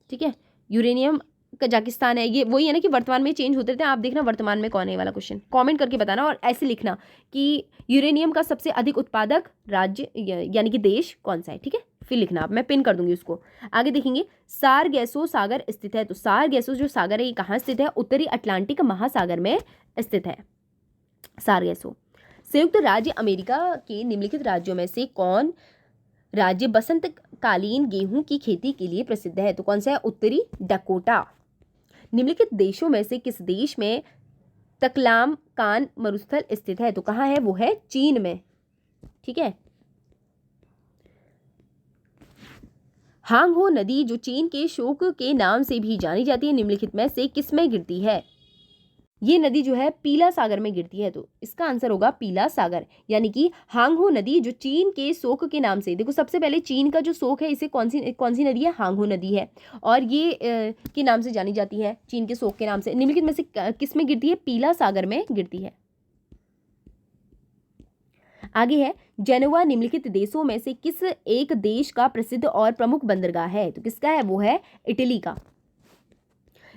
ठीक है। यूरेनियम कजाकिस्तान है, ये वही है ना कि वर्तमान में चेंज होते रहते हैं। आप देखना वर्तमान में कौन है वाला क्वेश्चन कमेंट करके बताना और ऐसे लिखना कि यूरेनियम का सबसे अधिक उत्पादक राज्य यानी कि देश कौन सा है, ठीक है। फिर लिखना, आप मैं पिन कर दूंगी उसको। आगे देखेंगे सारगेसो सागर स्थित है, तो सारगेसो जो सागर है ये कहाँ स्थित है? उत्तरी अटलांटिक महासागर में स्थित है सारगेसो। संयुक्त राज्य अमेरिका के निम्नलिखित राज्यों में से कौन राज्य बसंतकालीन गेहूं की खेती के लिए प्रसिद्ध है? तो कौन सा है? उत्तरी डकोटा। निम्नलिखित देशों में से किस देश में तकलामकान मरुस्थल स्थित है? तो कहाँ है? वो है चीन में, ठीक है। हांगहो नदी जो चीन के शोक के नाम से भी जानी जाती है निम्नलिखित में से किसमें गिरती है? ये नदी जो है पीला सागर में गिरती है, तो इसका आंसर होगा पीला सागर। यानी कि हांगहो नदी जो चीन के शोक के नाम से, देखो सबसे पहले चीन का जो शोक है इसे कौन सी नदी है? हांगहो नदी है और ये के नाम से जानी जाती है, चीन के शोक के नाम से। निम्नलिखित में से किस में गिरती है? पीला सागर में गिरती है। आगे है जेनोवा निम्नलिखित देशों में से किस एक देश का प्रसिद्ध और प्रमुख बंदरगाह है? तो किसका है? वो है इटली का।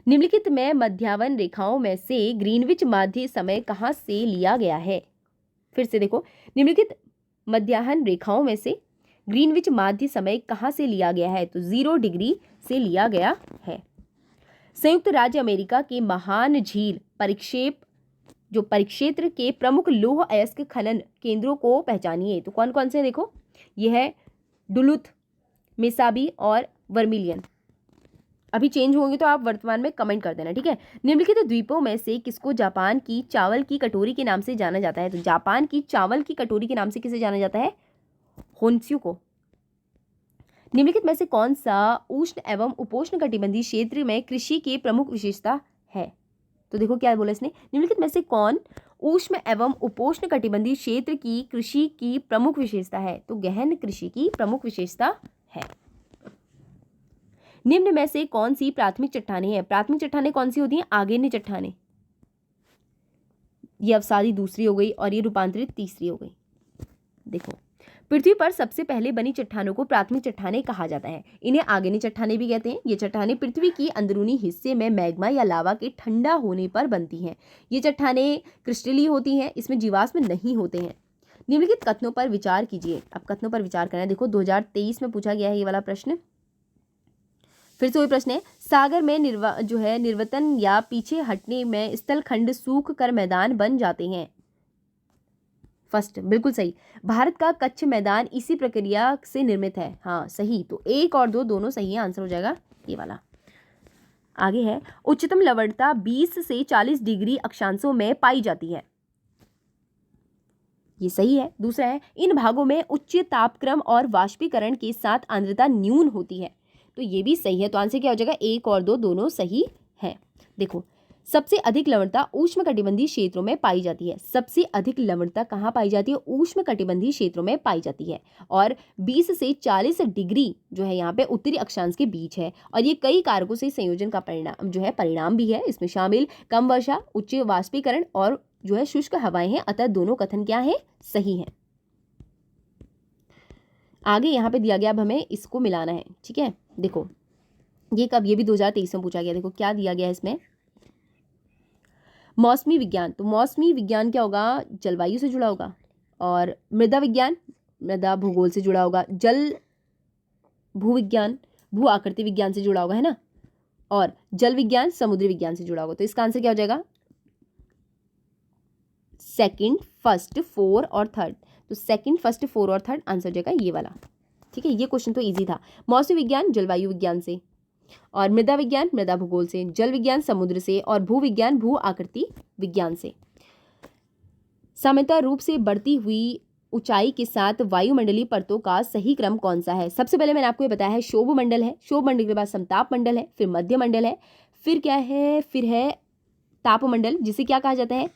निम्नलिखित में मध्याह्न रेखाओं में से ग्रीनविच माध्य समय कहाँ से लिया गया है? फिर से देखो, निम्नलिखित मध्याह्न रेखाओं में से ग्रीनविच माध्य समय कहाँ से लिया गया है? तो 0 डिग्री से लिया गया है। संयुक्त राज्य अमेरिका के महान झील परिक्षेत्र के प्रमुख लौह अयस्क खनन केंद्रों को पहचानिए। तो कौन कौन से? देखो यह है डुलुथ, मेसाबी और वर्मिलियन। अभी चेंज होंगे तो आप वर्तमान में कमेंट कर देना, ठीक है। निम्नलिखित द्वीपों में से किसको जापान की चावल की कटोरी के नाम से जाना जाता है? तो जापान की चावल की कटोरी के नाम से किसे जाना जाता है? होन्स्यू को। निम्नलिखित में से कौन सा उष्ण एवं उपोष्ण कटिबंधीय क्षेत्र में कृषि की प्रमुख विशेषता है? तो देखो क्या बोला इसने, निम्नलिखित में से कौन उष्ण एवं उपोष्ण कटिबंधीय क्षेत्र की कृषि की प्रमुख विशेषता है? तो गहन कृषि की प्रमुख विशेषता है। निम्न में से कौन सी प्राथमिक चट्टानें हैं? प्राथमिक चट्टानें कौन सी होती हैं? आगेनी चट्टानें, ये अवसादी दूसरी हो गई और ये रूपांतरित तीसरी हो गई। देखो पृथ्वी पर सबसे पहले बनी चट्टानों को प्राथमिक चट्टानें कहा जाता है। इन्हें आगेनी चट्टानें भी कहते हैं। ये चट्टानें पृथ्वी की अंदरूनी हिस्से में मैग्मा या लावा के ठंडा होने पर बनती हैं। ये चट्टानें क्रिस्टलीय होती हैं, इसमें जीवाश्म नहीं होते हैं। निम्नलिखित कथनों पर विचार कीजिए। अब कथनों पर विचार करना है। देखो 2023 में पूछा गया है ये वाला प्रश्न। फिर से वही प्रश्न है, सागर में निर्वतन या पीछे हटने में स्थल खंड सूख कर मैदान बन जाते हैं। फर्स्ट बिल्कुल सही। भारत का कच्छ मैदान इसी प्रक्रिया से निर्मित है। हाँ सही, तो 1 और 2 दोनों सही है, आंसर हो जाएगा ये वाला। आगे है उच्चतम लवणता 20 से 40 डिग्री अक्षांशों में पाई जाती है। ये सही है। दूसरा है इन भागों में उच्च तापक्रम और वाष्पीकरण के साथ आर्द्रता न्यून होती है। तो ये भी सही है। तो आंसर क्या हो जाएगा? 1 और 2 दोनों सही है। देखो सबसे अधिक लवणता उष्णकटिबंधीय क्षेत्रों में पाई जाती है। सबसे अधिक लवणता कहाँ पाई जाती है? उष्णकटिबंधीय क्षेत्रों में पाई जाती है और 20 से 40 डिग्री जो है यहाँ पे उत्तरी अक्षांश के बीच है। और ये कई कारकों से संयोजन का परिणाम भी है। इसमें शामिल कम वर्षा, उच्च वाष्पीकरण और जो है शुष्क हवाएं हैं। अतः दोनों कथन क्या है? सही है। आगे यहाँ पे दिया गया, अब हमें इसको मिलाना है, ठीक है। देखो ये कब, ये भी 2023 में पूछा गया। देखो क्या दिया गया है इसमें, मौसमी विज्ञान। तो मौसमी विज्ञान क्या होगा? जलवायु से जुड़ा होगा। और मृदा विज्ञान मृदा भूगोल से जुड़ा होगा। जल भूविज्ञान भू आकृति विज्ञान से जुड़ा होगा, है ना। और जल विज्ञान समुद्री विज्ञान से जुड़ा होगा। तो इसका आंसर क्या हो जाएगा? सेकंड, फर्स्ट, 4 और 3rd। तो सेकंड, फर्स्ट, 4 और 3rd आंसर हो जाएगा ये वाला, ठीक है, ये क्वेश्चन तो इजी था। मौसम विज्ञान जलवायु विज्ञान से, और मृदा विज्ञान मृदा भूगोल से, जल विज्ञान समुद्र से, और भू विज्ञान भू आकृति विज्ञान से। सामान्यतः रूप से बढ़ती हुई ऊंचाई के साथ वायुमंडलीय परतों का सही क्रम कौन सा है? सबसे पहले मैंने आपको ये बताया है शोभ मंडल है, शोभ मंडल के बाद समताप मंडल है, फिर मध्य मंडल है, फिर क्या है, फिर है तापमंडल, जिसे क्या कहा जाता है,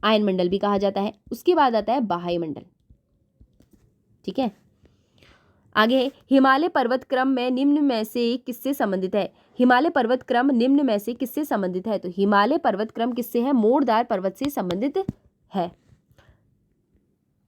आयन मंडल भी कहा जाता है। उसके बाद आता है बाह्य मंडल। ठीक है, आगे हिमालय पर्वत क्रम में निम्न में से किससे संबंधित है? हिमालय पर्वत क्रम निम्न में से किससे संबंधित है? तो हिमालय पर्वत क्रम किससे है? मोरदार पर्वत से संबंधित है।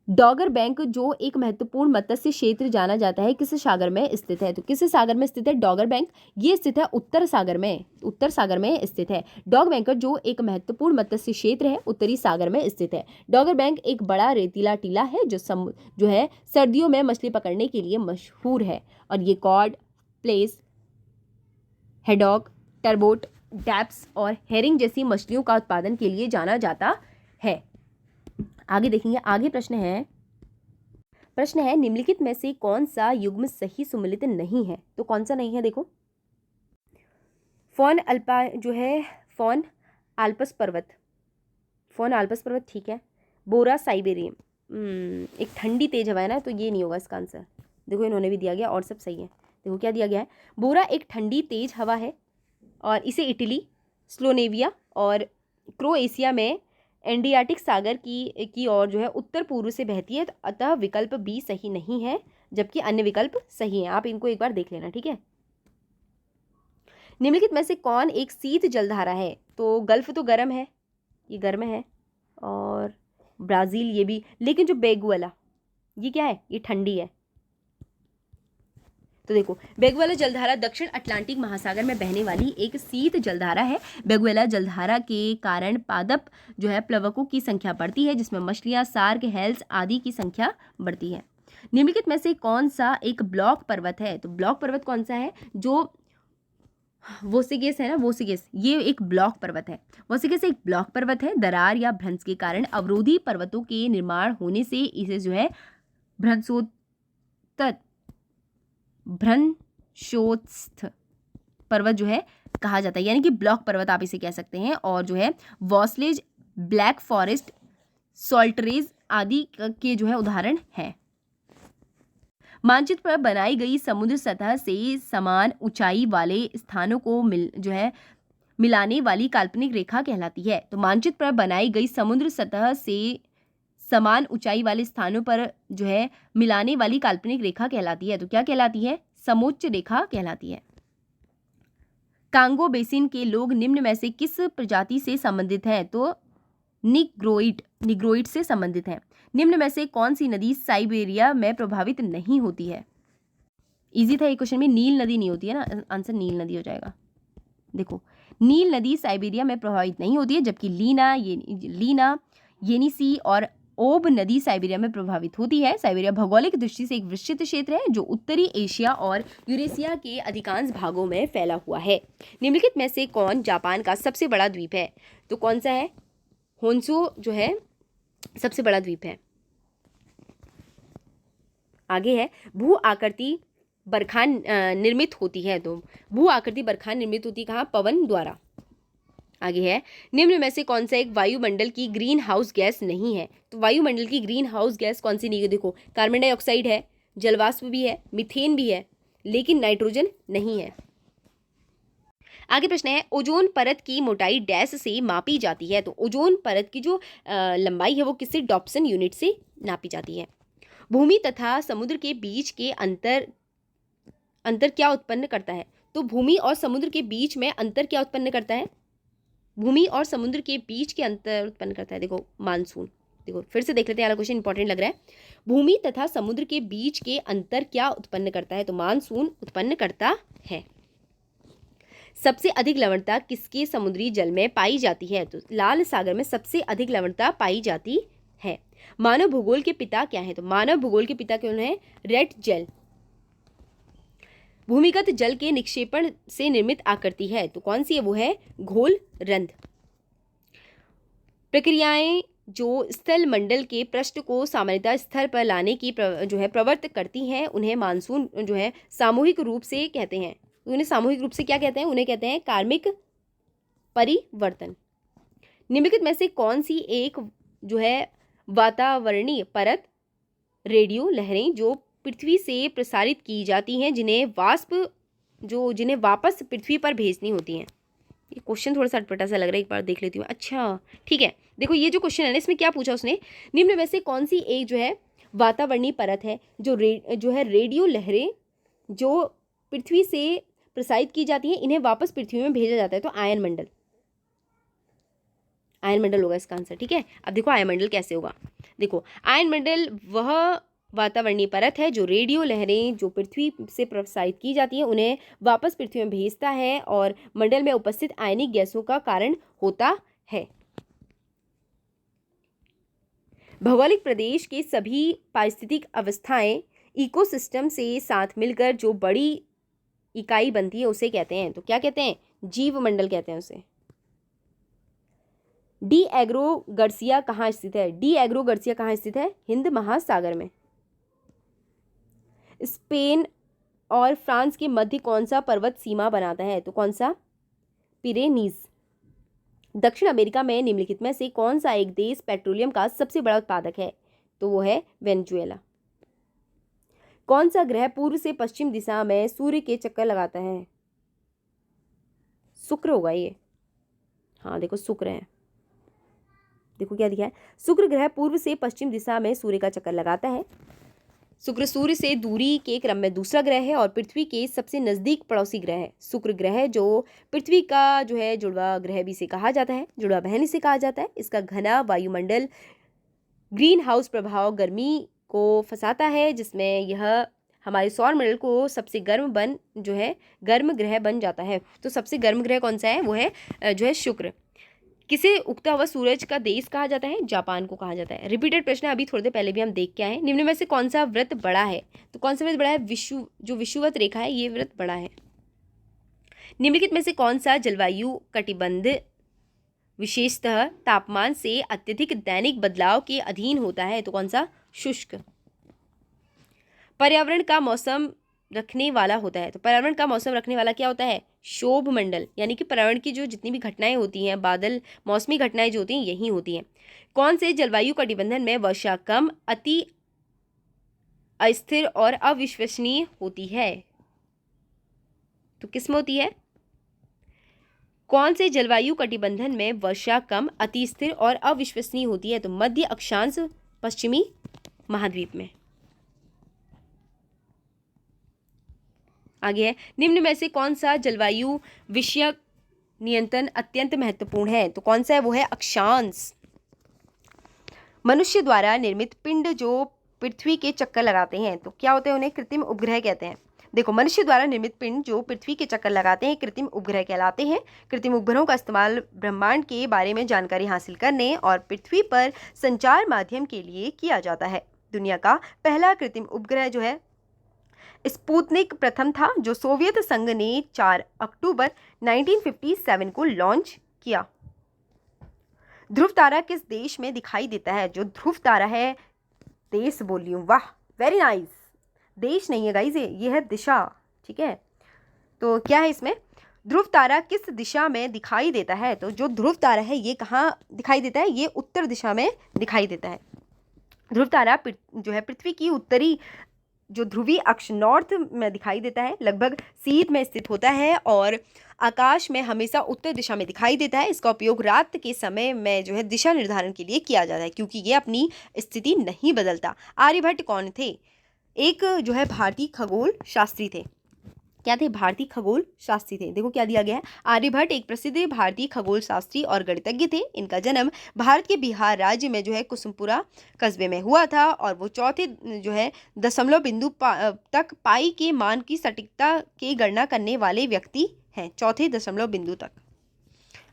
डॉगर बैंक जो एक महत्वपूर्ण मत्स्य क्षेत्र जाना जाता है किस सागर में स्थित है? तो किस सागर में स्थित है डॉगर बैंक? ये स्थित है उत्तर सागर में, उत्तर सागर में स्थित है। डॉग बैंकर जो एक महत्वपूर्ण मत्स्य क्षेत्र है उत्तरी सागर में स्थित है। डॉगर बैंक एक बड़ा रेतीला टीला है जो है सर्दियों में मछली पकड़ने के लिए मशहूर है, और ये कॉड, प्लेस, हेडॉक, टरबोट, डैप्स और हेरिंग जैसी मछलियों का उत्पादन के लिए जाना जाता है। आगे देखेंगे, आगे प्रश्न है निम्नलिखित में से कौन सा युग्म सही सुमेलित नहीं है? तो कौन सा नहीं है? देखो, फॉन अल्पा जो है फॉन आल्पस पर्वत, फॉन आल्पस पर्वत ठीक है। बोरा साइबेरियम, एक ठंडी तेज हवा है ना, तो ये नहीं होगा इसका आंसर। देखो इन्होंने भी दिया गया और सब सही है। देखो क्या दिया गया है, बोरा एक ठंडी तेज हवा है और इसे इटली, स्लोवेनिया और क्रोएशिया में एड्रियाटिक सागर की ओर जो है उत्तर पूर्व से बहती है, तो अतः विकल्प बी सही नहीं है, जबकि अन्य विकल्प सही हैं। आप इनको एक बार देख लेना। ठीक है, निम्नलिखित में से कौन एक शीत जलधारा है? तो गल्फ तो गर्म है, ये गर्म है, और ब्राज़ील ये भी, लेकिन जो बेगुएला ये क्या है? ये ठंडी है। तो देखो बेगुएला जलधारा दक्षिण अटलांटिक महासागर में बहने वाली एक शीत जलधारा है। बेगुएला जलधारा के कारण पादप जो है प्लवकों की संख्या बढ़ती है, जिसमें मछलियां, सार्क, हेल्स आदि की संख्या बढ़ती है। निम्नलिखित में से कौन सा एक ब्लॉक पर्वत है? तो ब्लॉक पर्वत कौन सा है? जो वोसिगेस है ना, वोसिगेस ये एक ब्लॉक पर्वत है। वोसिगेस एक ब्लॉक पर्वत है। दरार या भ्रंश के कारण अवरोधी पर्वतों के निर्माण होने से इसे जो है भ्रंशोत्स्थ पर्वत जो है कहा जाता है, यानी कि ब्लॉक पर्वत आप इसे कह सकते हैं। और जो है वॉसलेज, ब्लैक फॉरेस्ट, सॉल्टरेज आदि के जो है उदाहरण हैं। मानचित्र पर बनाई गई समुद्र सतह से समान ऊंचाई वाले स्थानों को मिलाने वाली काल्पनिक रेखा कहलाती है। तो मानचित्र पर बनाई गई समुद्र सतह से समान ऊंचाई वाले स्थानों पर जो है मिलाने वाली काल्पनिक रेखा कहलाती है। तो क्या कहलाती है? समोच्च रेखा कहलाती है। कांगो बेसिन के लोग निम्न में से किस प्रजाति से संबंधित हैं? तो निग्रोइड से संबंधित हैं। निम्न में से कौन सी नदी साइबेरिया में प्रभावित नहीं होती है? इजी था ये क्वेश्चन में, नील नदी नहीं होती है ना, आंसर नील नदी हो जाएगा। देखो नील नदी साइबेरिया में प्रभावित नहीं होती है, जबकि लीना, येनिसी और ओब नदी साइबेरिया में प्रभावित होती है। साइबेरिया भौगोलिक दृष्टि से एक विस्तृत क्षेत्र है जो उत्तरी एशिया और यूरेशिया के अधिकांश भागों में फैला हुआ है। निम्नलिखित में से कौन जापान का सबसे बड़ा द्वीप है? तो कौन सा है? होन्शु जो है सबसे बड़ा द्वीप है। आगे है भू आकृति बरखा निर्मित होती है। तो भू आकृति बरखा निर्मित होती कहाँ? पवन द्वारा। आगे है निम्न में से कौन सा एक वायुमंडल की ग्रीन हाउस गैस नहीं है? तो वायुमंडल की ग्रीन हाउस गैस कौन सी नहीं है? देखो कार्बन डाइऑक्साइड है, जलवाष्प भी है, मीथेन भी है, लेकिन नाइट्रोजन नहीं है। आगे प्रश्न है ओजोन परत की मोटाई डैश से मापी जाती है? तो ओजोन परत की जो लंबाई है वो किससे? डॉप्सन यूनिट से नापी जाती है। भूमि तथा समुद्र के बीच के अंतर क्या उत्पन्न करता है? तो भूमि और समुद्र के बीच में अंतर क्या उत्पन्न करता है? भूमि और समुद्र के बीच के अंतर उत्पन्न करता है, देखो मानसून। देखो फिर से देख लेते हैं, वाला क्वेश्चन इंपॉर्टेंट लग रहा है। भूमि तथा समुद्र के बीच के अंतर क्या उत्पन्न करता है? तो मानसून उत्पन्न करता है। सबसे अधिक लवणता किसके समुद्री जल में पाई जाती है? तो लाल सागर में सबसे अधिक लवणता पाई जाती है। मानव भूगोल के पिता क्या है? तो मानव भूगोल के पिता कौन है? रेट जेल। भूमिगत जल के निक्षेपण से निर्मित आकृति है, तो कौन सी है? वो है घोल रंध्र। प्रक्रियाएं जो स्थल मंडल के पृष्ठ को सामान्यतः स्तर पर लाने की जो है प्रवृत्त करती हैं, उन्हें मानसून जो है सामूहिक रूप से कहते हैं। उन्हें सामूहिक रूप से क्या कहते हैं? उन्हें कहते हैं कार्मिक परिवर्तन। निम्नलिखित में से कौन सी एक जो है वातावरणीय परत रेडियो लहरें जो पृथ्वी से प्रसारित की जाती हैं, जिन्हें वापस पृथ्वी पर भेजनी होती हैं? ये क्वेश्चन थोड़ा सा अटपटा सा लग रहा है, एक बार देख लेती हूँ। अच्छा ठीक है, देखो ये जो क्वेश्चन है ना, इसमें क्या पूछा उसने, निम्न में से कौन सी एक जो है वातावरणीय परत है जो रेडियो लहरें जो पृथ्वी से प्रसारित की जाती हैं, इन्हें वापस पृथ्वी में भेजा जाता है? तो आयन मंडल, आयन मंडल होगा इसका आंसर। ठीक है, अब देखो आयन मंडल कैसे होगा। देखो आयन मंडल वह वातावरणीय परत है जो रेडियो लहरें जो पृथ्वी से प्रसारित की जाती हैं, उन्हें वापस पृथ्वी में भेजता है और मंडल में उपस्थित आयनिक गैसों का कारण होता है। भौगोलिक प्रदेश के सभी पारिस्थितिक अवस्थाएं इकोसिस्टम से साथ मिलकर जो बड़ी इकाई बनती है उसे कहते हैं, तो क्या कहते हैं? जीव मंडल कहते हैं उसे। डी एग्रो गर्सिया कहाँ स्थित है? डी एग्रो गर्सिया कहाँ स्थित है? हिंद महासागर में। स्पेन और फ्रांस के मध्य कौन सा पर्वत सीमा बनाता है? तो कौन सा? पिरेनीज। दक्षिण अमेरिका में निम्नलिखित में से कौन सा एक देश पेट्रोलियम का सबसे बड़ा उत्पादक है? तो वो है वेनेजुएला। कौन सा ग्रह पूर्व से पश्चिम दिशा में सूर्य के चक्कर लगाता है? शुक्र होगा ये। हाँ देखो शुक्र है, देखो क्या दिखा है, शुक्र ग्रह पूर्व से पश्चिम दिशा में सूर्य का चक्कर लगाता है। शुक्र सूर्य से दूरी के क्रम में दूसरा ग्रह है और पृथ्वी के सबसे नजदीक पड़ोसी ग्रह है। शुक्र ग्रह जो पृथ्वी का जो है जुड़वा ग्रह भी से कहा जाता है, जुड़वा बहन से कहा जाता है। इसका घना वायुमंडल ग्रीन हाउस प्रभाव गर्मी को फंसाता है, जिसमें यह हमारे सौर मंडल को सबसे गर्म ग्रह बन जाता है। तो सबसे गर्म ग्रह कौन सा है? वो है जो है शुक्र। किसे उगता हुआ सूरज का देश कहा जाता है? जापान को कहा जाता है। रिपीटेड प्रश्न अभी थोड़ी देर पहले भी हम देख के आए हैं। निम्न में से कौन सा व्रत बड़ा है? तो कौन सा व्रत बड़ा है? जो विषुवत रेखा है ये व्रत बड़ा है। निम्नलिखित में से कौन सा जलवायु कटिबंध विशेषतः तापमान से अत्यधिक दैनिक बदलाव के अधीन होता है? तो कौन सा? शुष्क। पर्यावरण का मौसम रखने वाला होता है, तो पर्यावरण का मौसम रखने वाला क्या होता है? क्षोभ मंडल, यानी कि पर्यावरण की जो जितनी भी घटनाएं होती हैं, बादल, मौसमी घटनाएं जो होती हैं यही होती हैं। कौन से जलवायु कटिबंधन में वर्षा कम, अति अस्थिर और अविश्वसनीय होती है? तो किसमें होती है? कौन से जलवायु कटिबंधन में वर्षा कम, अति स्थिर और अविश्वसनीय होती है? तो मध्य अक्षांश पश्चिमी महाद्वीप में। आगे है, निम्न में से कौन सा जलवायु विषयक नियंत्रण अत्यंत महत्वपूर्ण है? तो कौन सा है? वो है अक्षांश। मनुष्य द्वारा निर्मित पिंड जो पृथ्वी के चक्कर लगाते हैं, तो क्या होते हैं? उन्हें कृत्रिम उपग्रह कहते हैं। देखो मनुष्य द्वारा निर्मित पिंड जो पृथ्वी के चक्कर लगाते हैं कृत्रिम उपग्रह कहलाते हैं। कृत्रिम उपग्रहों का इस्तेमाल ब्रह्मांड के बारे में जानकारी हासिल करने और पृथ्वी पर संचार माध्यम के लिए किया जाता है। दुनिया का पहला कृत्रिम उपग्रह जो है स्पुतनिक प्रथम था, जो सोवियत संघ ने 4 अक्टूबर 1957 को लॉन्च किया। ध्रुव तारा किस देश में दिखाई देता है? जो ध्रुव तारा है, देश बोली हूँ, वाह वेरी नाइस, देश नहीं है गाइस, ये है दिशा। ठीक है, तो क्या है इसमें? ध्रुव तारा किस दिशा में दिखाई देता है? तो जो ध्रुव तारा है ये कहाँ दिखाई देता है? ये उत्तर दिशा में दिखाई देता है। ध्रुव तारा जो है पृथ्वी की उत्तरी जो ध्रुवीय अक्ष नॉर्थ में दिखाई देता है, लगभग शीत में स्थित होता है और आकाश में हमेशा उत्तर दिशा में दिखाई देता है। इसका उपयोग रात के समय में जो है दिशा निर्धारण के लिए किया जाता है, क्योंकि ये अपनी स्थिति नहीं बदलता। आर्यभट्ट कौन थे? एक जो है भारतीय खगोल शास्त्री थे। क्या थे? भारतीय खगोल शास्त्री थे। देखो क्या दिया गया है, आर्यभट्ट एक प्रसिद्ध भारतीय खगोल शास्त्री और गणितज्ञ थे। इनका जन्म भारत के बिहार राज्य में जो है कुसुमपुरा कस्बे में हुआ था और वो चौथे जो है दशमलव बिंदु तक पाई के मान की सटीकता की गणना करने वाले व्यक्ति हैं, चौथे दशमलव बिंदु तक।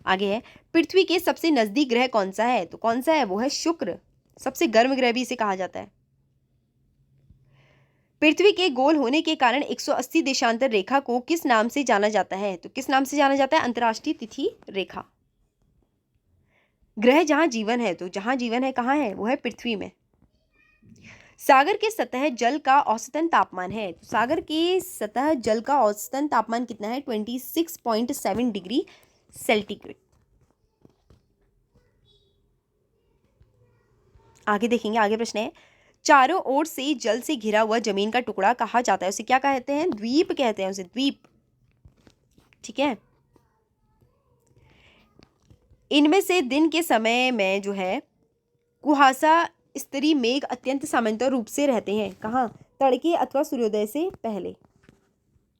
आगे है, पृथ्वी के सबसे नजदीक ग्रह कौन सा है? तो कौन सा है? वो है शुक्र। सबसे गर्म ग्रह भी इसे कहा जाता है। पृथ्वी के गोल होने के कारण 180 देशांतर रेखा को किस नाम से जाना जाता है? तो किस नाम से जाना जाता है? अंतर्राष्ट्रीय तिथि रेखा। ग्रह जहाँ जीवन है, तो जहाँ जीवन है कहाँ है, वो है पृथ्वी में। सागर के सतह जल का औसतन तापमान है, तो सागर के सतह जल का औसतन तापमान कितना है, 26.7 डिग्री सेंटीग्रेड। आगे देखेंगे, आगे प्रश्न है, चारों ओर से जल से घिरा हुआ जमीन का टुकड़ा कहा जाता है, उसे क्या कहते हैं, द्वीप कहते हैं उसे, द्वीप। ठीक है। इनमें से दिन के समय में जो है कुहासा स्तरीय मेघ अत्यंत सामान्य रूप से रहते हैं कहाँ, तड़के अथवा सूर्योदय से पहले।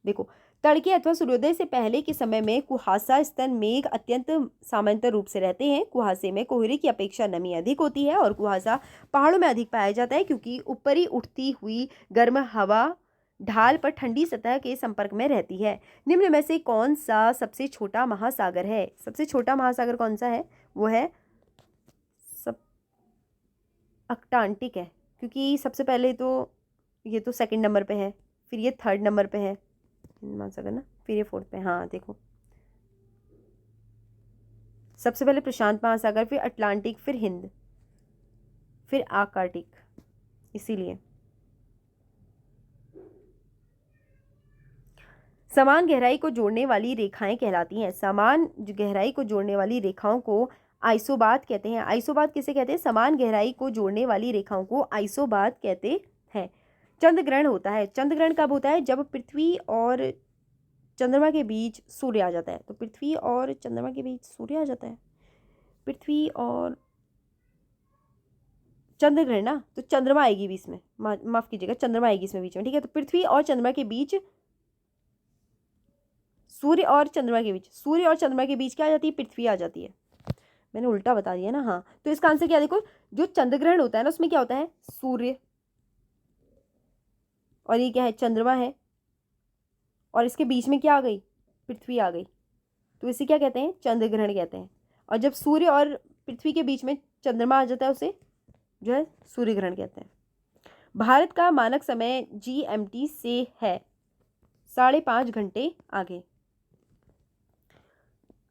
देखो, तड़के अथवा सूर्योदय से पहले के समय में कुहासा स्तन मेघ अत्यंत सामान्य रूप से रहते हैं। कुहासे में कोहरे की अपेक्षा नमी अधिक होती है और कुहासा पहाड़ों में अधिक पाया जाता है क्योंकि ऊपरी उठती हुई गर्म हवा ढाल पर ठंडी सतह के संपर्क में रहती है। निम्न में से कौन सा सबसे छोटा महासागर है, सबसे छोटा महासागर कौन सा है, वो है सब अटलांटिक है, क्योंकि सबसे पहले तो ये तो सेकंड नंबर पे है, फिर ये थर्ड नंबर पे है महासागर ना, फिर ये फोर्थ पे। हाँ देखो, सबसे पहले प्रशांत महासागर, फिर अटलांटिक, फिर हिंद, फिर आर्कटिक, इसीलिए। समान गहराई को जोड़ने वाली रेखाएं कहलाती हैं, समान गहराई को जोड़ने वाली रेखाओं को आइसोबात कहते हैं। आइसोबात किसे कहते हैं, समान गहराई को जोड़ने वाली रेखाओं को आइसोबात कहते हैं। चंद्र ग्रहण होता है, चंद्र ग्रहण कब होता है, जब पृथ्वी और चंद्रमा के बीच सूर्य आ जाता है। तो पृथ्वी और चंद्रमा के बीच सूर्य आ जाता है, पृथ्वी और चंद्र ग्रहण ना, तो चंद्रमा आएगी बीच में, माफ कीजिएगा, चंद्रमा आएगी इसमें बीच में। ठीक है, तो पृथ्वी और चंद्रमा के बीच, सूर्य और चंद्रमा के बीच, सूर्य और चंद्रमा के बीच क्या आ जाती है, पृथ्वी आ जाती है। मैंने उल्टा बता दिया ना। हाँ, तो इसका आंसर क्या, देखो जो चंद्र ग्रहण होता है ना, उसमें क्या होता है, सूर्य और ये क्या है, चंद्रमा है, और इसके बीच में क्या आ गई, पृथ्वी आ गई, तो इसे क्या कहते हैं, चंद्र ग्रहण कहते हैं। और जब सूर्य और पृथ्वी के बीच में चंद्रमा आ जाता है, उसे जो है सूर्य ग्रहण कहते हैं। भारत का मानक समय GMT से है 5.5 घंटे आगे।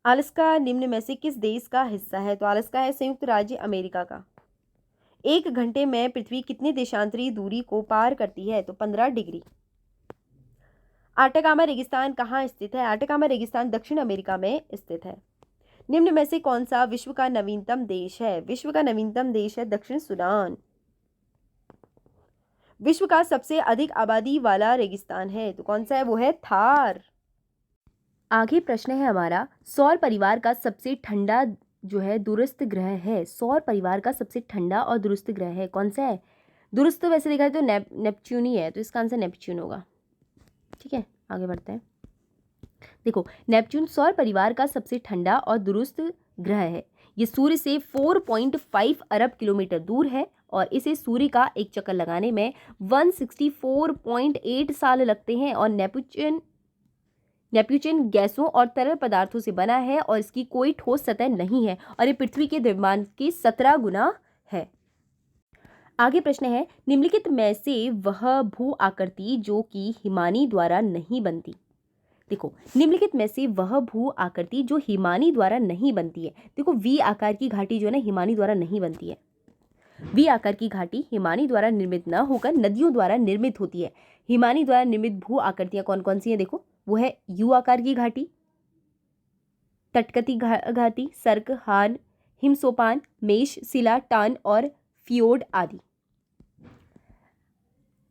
अलास्का निम्न में से किस देश का हिस्सा है, तो अलास्का है संयुक्त राज्य अमेरिका का। 1 घंटे में पृथ्वी कितनी देशांतरी दूरी को पार करती है, तो 15 डिग्री। आटाकामा रेगिस्तान कहाँ स्थित है, आटाकामा रेगिस्तान दक्षिण अमेरिका में स्थित है। निम्न में से कौन सा विश्व का नवीनतम देश है, विश्व का नवीनतम देश है दक्षिण सूडान। विश्व का सबसे अधिक आबादी वाला रेगिस्तान है, तो कौन सा है, वो है थार। आगे प्रश्न है हमारा, सौर परिवार का सबसे ठंडा जो है दूरस्थ ग्रह है, सौर परिवार का सबसे ठंडा और दूरस्थ ग्रह है, कौन सा है, दूरस्थ तो वैसे देखा है तो नेपच्यून ही है, तो इसका आंसर नेपच्यून होगा। ठीक है, आगे बढ़ते हैं। देखो, नेपच्यून सौर परिवार का सबसे ठंडा और दूरस्थ ग्रह है। ये सूर्य से 4.5 अरब किलोमीटर दूर है और इसे सूर्य का एक चक्कर लगाने में 164.8 साल लगते हैं। और नेपच्यून गैसों और तरल पदार्थों से बना है और इसकी कोई ठोस सतह नहीं है और ये पृथ्वी के द्रव्यमान के 17 गुना है। आगे प्रश्न है, निम्नलिखित में से वह भू आकृति जो कि हिमानी द्वारा नहीं बनती। देखो, निम्नलिखित में से वह भू आकृति जो हिमानी द्वारा नहीं बनती है। देखो, वी आकार की घाटी जो है ना, हिमानी द्वारा नहीं बनती है। वी आकार की घाटी हिमानी द्वारा निर्मित न होकर नदियों द्वारा निर्मित होती है। हिमानी द्वारा निर्मित भू आकृतियां कौन कौन सी हैं, देखो, वो है यू आकार की घाटी, तटकती घाटी, सर्क, हान, हिमसोपान, मेष, शिला, टान और फियोर्ड आदि।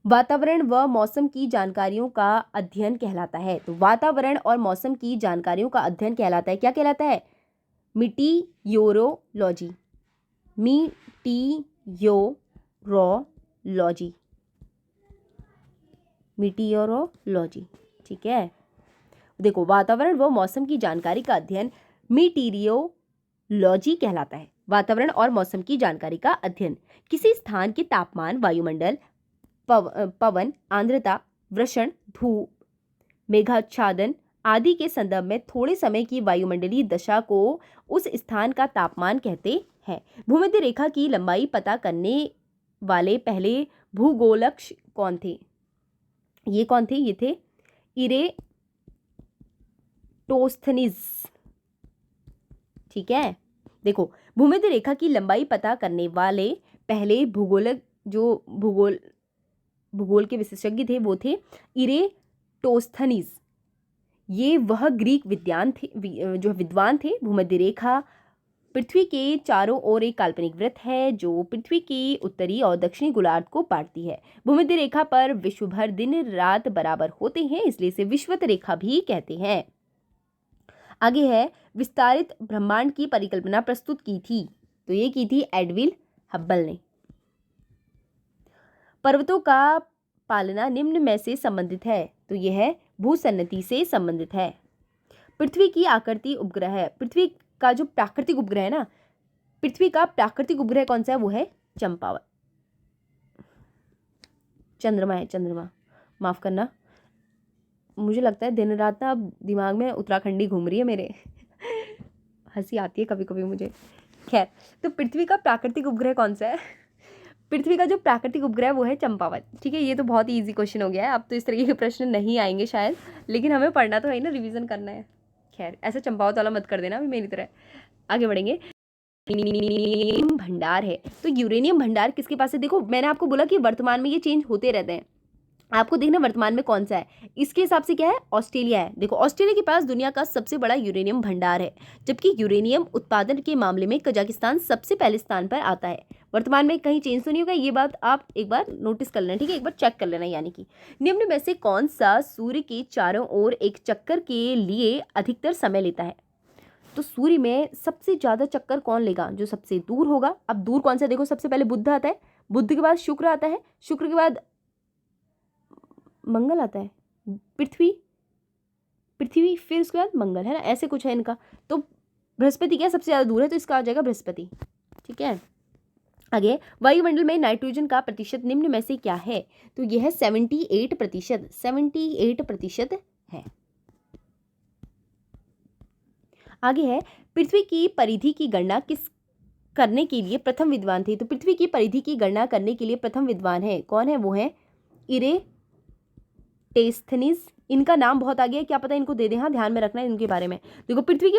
वातावरण व मौसम की जानकारियों का अध्ययन कहलाता है। तो वातावरण और मौसम की जानकारियों का अध्ययन कहलाता है, क्या कहलाता है, मीटियोरोलॉजी, मीटियोरोलॉजी, मीटियोरोलॉजी। ठीक है, देखो, वातावरण व मौसम की जानकारी का अध्ययन मीटियोरोलॉजी कहलाता है। वातावरण और मौसम की जानकारी का अध्ययन किसी स्थान के तापमान, वायुमंडल, पवन, आर्द्रता, वर्षण, धूप, मेघाच्छादन आदि के संदर्भ में थोड़े समय की वायुमंडलीय दशा को उस स्थान का तापमान कहते हैं। भूमध्य रेखा की लंबाई पता करने वाले पहले भूगोलक कौन थे, ये कौन थे, ये थे इरेटोस्थनीज। ठीक है, देखो, भूमध्य रेखा की लंबाई पता करने वाले पहले भूगोल के विशेषज्ञ थे वो थे इरेटोस्थनीज। ये वह ग्रीक विद्वान थे। भूमध्य रेखा पृथ्वी के चारों ओर एक काल्पनिक वृत्त है जो पृथ्वी के उत्तरी और दक्षिणी गोलार्ध को बांटती है। भूमध्य रेखा पर विश्व भर दिन रात बराबर होते हैं, इसलिए इसे विषुवत रेखा भी कहते हैं। आगे है, विस्तारित ब्रह्मांड की परिकल्पना प्रस्तुत की थी, तो ये की थी एडविन हब्बल ने। पर्वतों का पालना निम्न में से संबंधित है, तो यह है भूसन्नति से संबंधित है। पृथ्वी की आकृति उपग्रह, पृथ्वी का जो प्राकृतिक उपग्रह है ना, पृथ्वी का प्राकृतिक उपग्रह कौन सा है? वो है चंपावत। चंद्रमा है, चंद्रमा, माफ करना, मुझे लगता है दिन रात ना अब दिमाग में उत्तराखंडी घूम रही है मेरे हंसी आती है कभी कभी मुझे। खैर, तो पृथ्वी का प्राकृतिक उपग्रह कौन सा है? पृथ्वी का जो प्राकृतिक उपग्रह वो है चंपावत। ठीक है, ये तो बहुत ही इजी क्वेश्चन हो गया है, अब तो इस तरीके के प्रश्न नहीं आएंगे शायद, लेकिन हमें पढ़ना तो है ना, रिवीजन करना है। खैर, ऐसा चंपावत वाला मत कर देना अभी मेरी तरह। आगे बढ़ेंगे। यूरेनियम भंडार है, तो यूरेनियम भंडार किसके पास है? देखो, मैंने आपको बोला कि वर्तमान में ये चेंज होते रहते हैं, आपको देखना वर्तमान में कौन सा है। इसके हिसाब से क्या है? ऑस्ट्रेलिया है। देखो, ऑस्ट्रेलिया के पास दुनिया का सबसे बड़ा यूरेनियम भंडार है, जबकि यूरेनियम उत्पादन के मामले में कजाकिस्तान सबसे पहले स्थान पर आता है। वर्तमान में कहीं चेंज तो नहीं होगा, ये बात आप एक बार नोटिस कर लेना, ठीक है, एक बार चेक कर लेना। यानी कि निम्न में से कौन सा सूर्य के चारों ओर एक चक्कर के लिए अधिकतर समय लेता है? तो सूर्य में सबसे ज्यादा चक्कर कौन लेगा? जो सबसे दूर होगा। अब दूर कौन सा? देखो, सबसे पहले बुध आता है, बुध के बाद शुक्र आता है, शुक्र के बाद मंगल आता है, पृथ्वी, फिर उसके बाद मंगल, है ना, ऐसे कुछ है इनका। तो बृहस्पति क्या सबसे ज्यादा दूर है, तो इसका आ जाएगा बृहस्पति। ठीक है, आगे, वायुमंडल में नाइट्रोजन का प्रतिशत निम्न में से क्या है? तो यह है 78%, 78% है। आगे है, पृथ्वी की परिधि की गणना करने के लिए प्रथम विद्वान थे। तो पृथ्वी की परिधि की गणना करने के लिए प्रथम विद्वान है, कौन है? वो है इरेटोस्थनीज। इनका नाम बहुत आ गया, क्या पता इनको दे दें, हाँ ध्यान में रखना है इनके बारे में। देखो, पृथ्वी की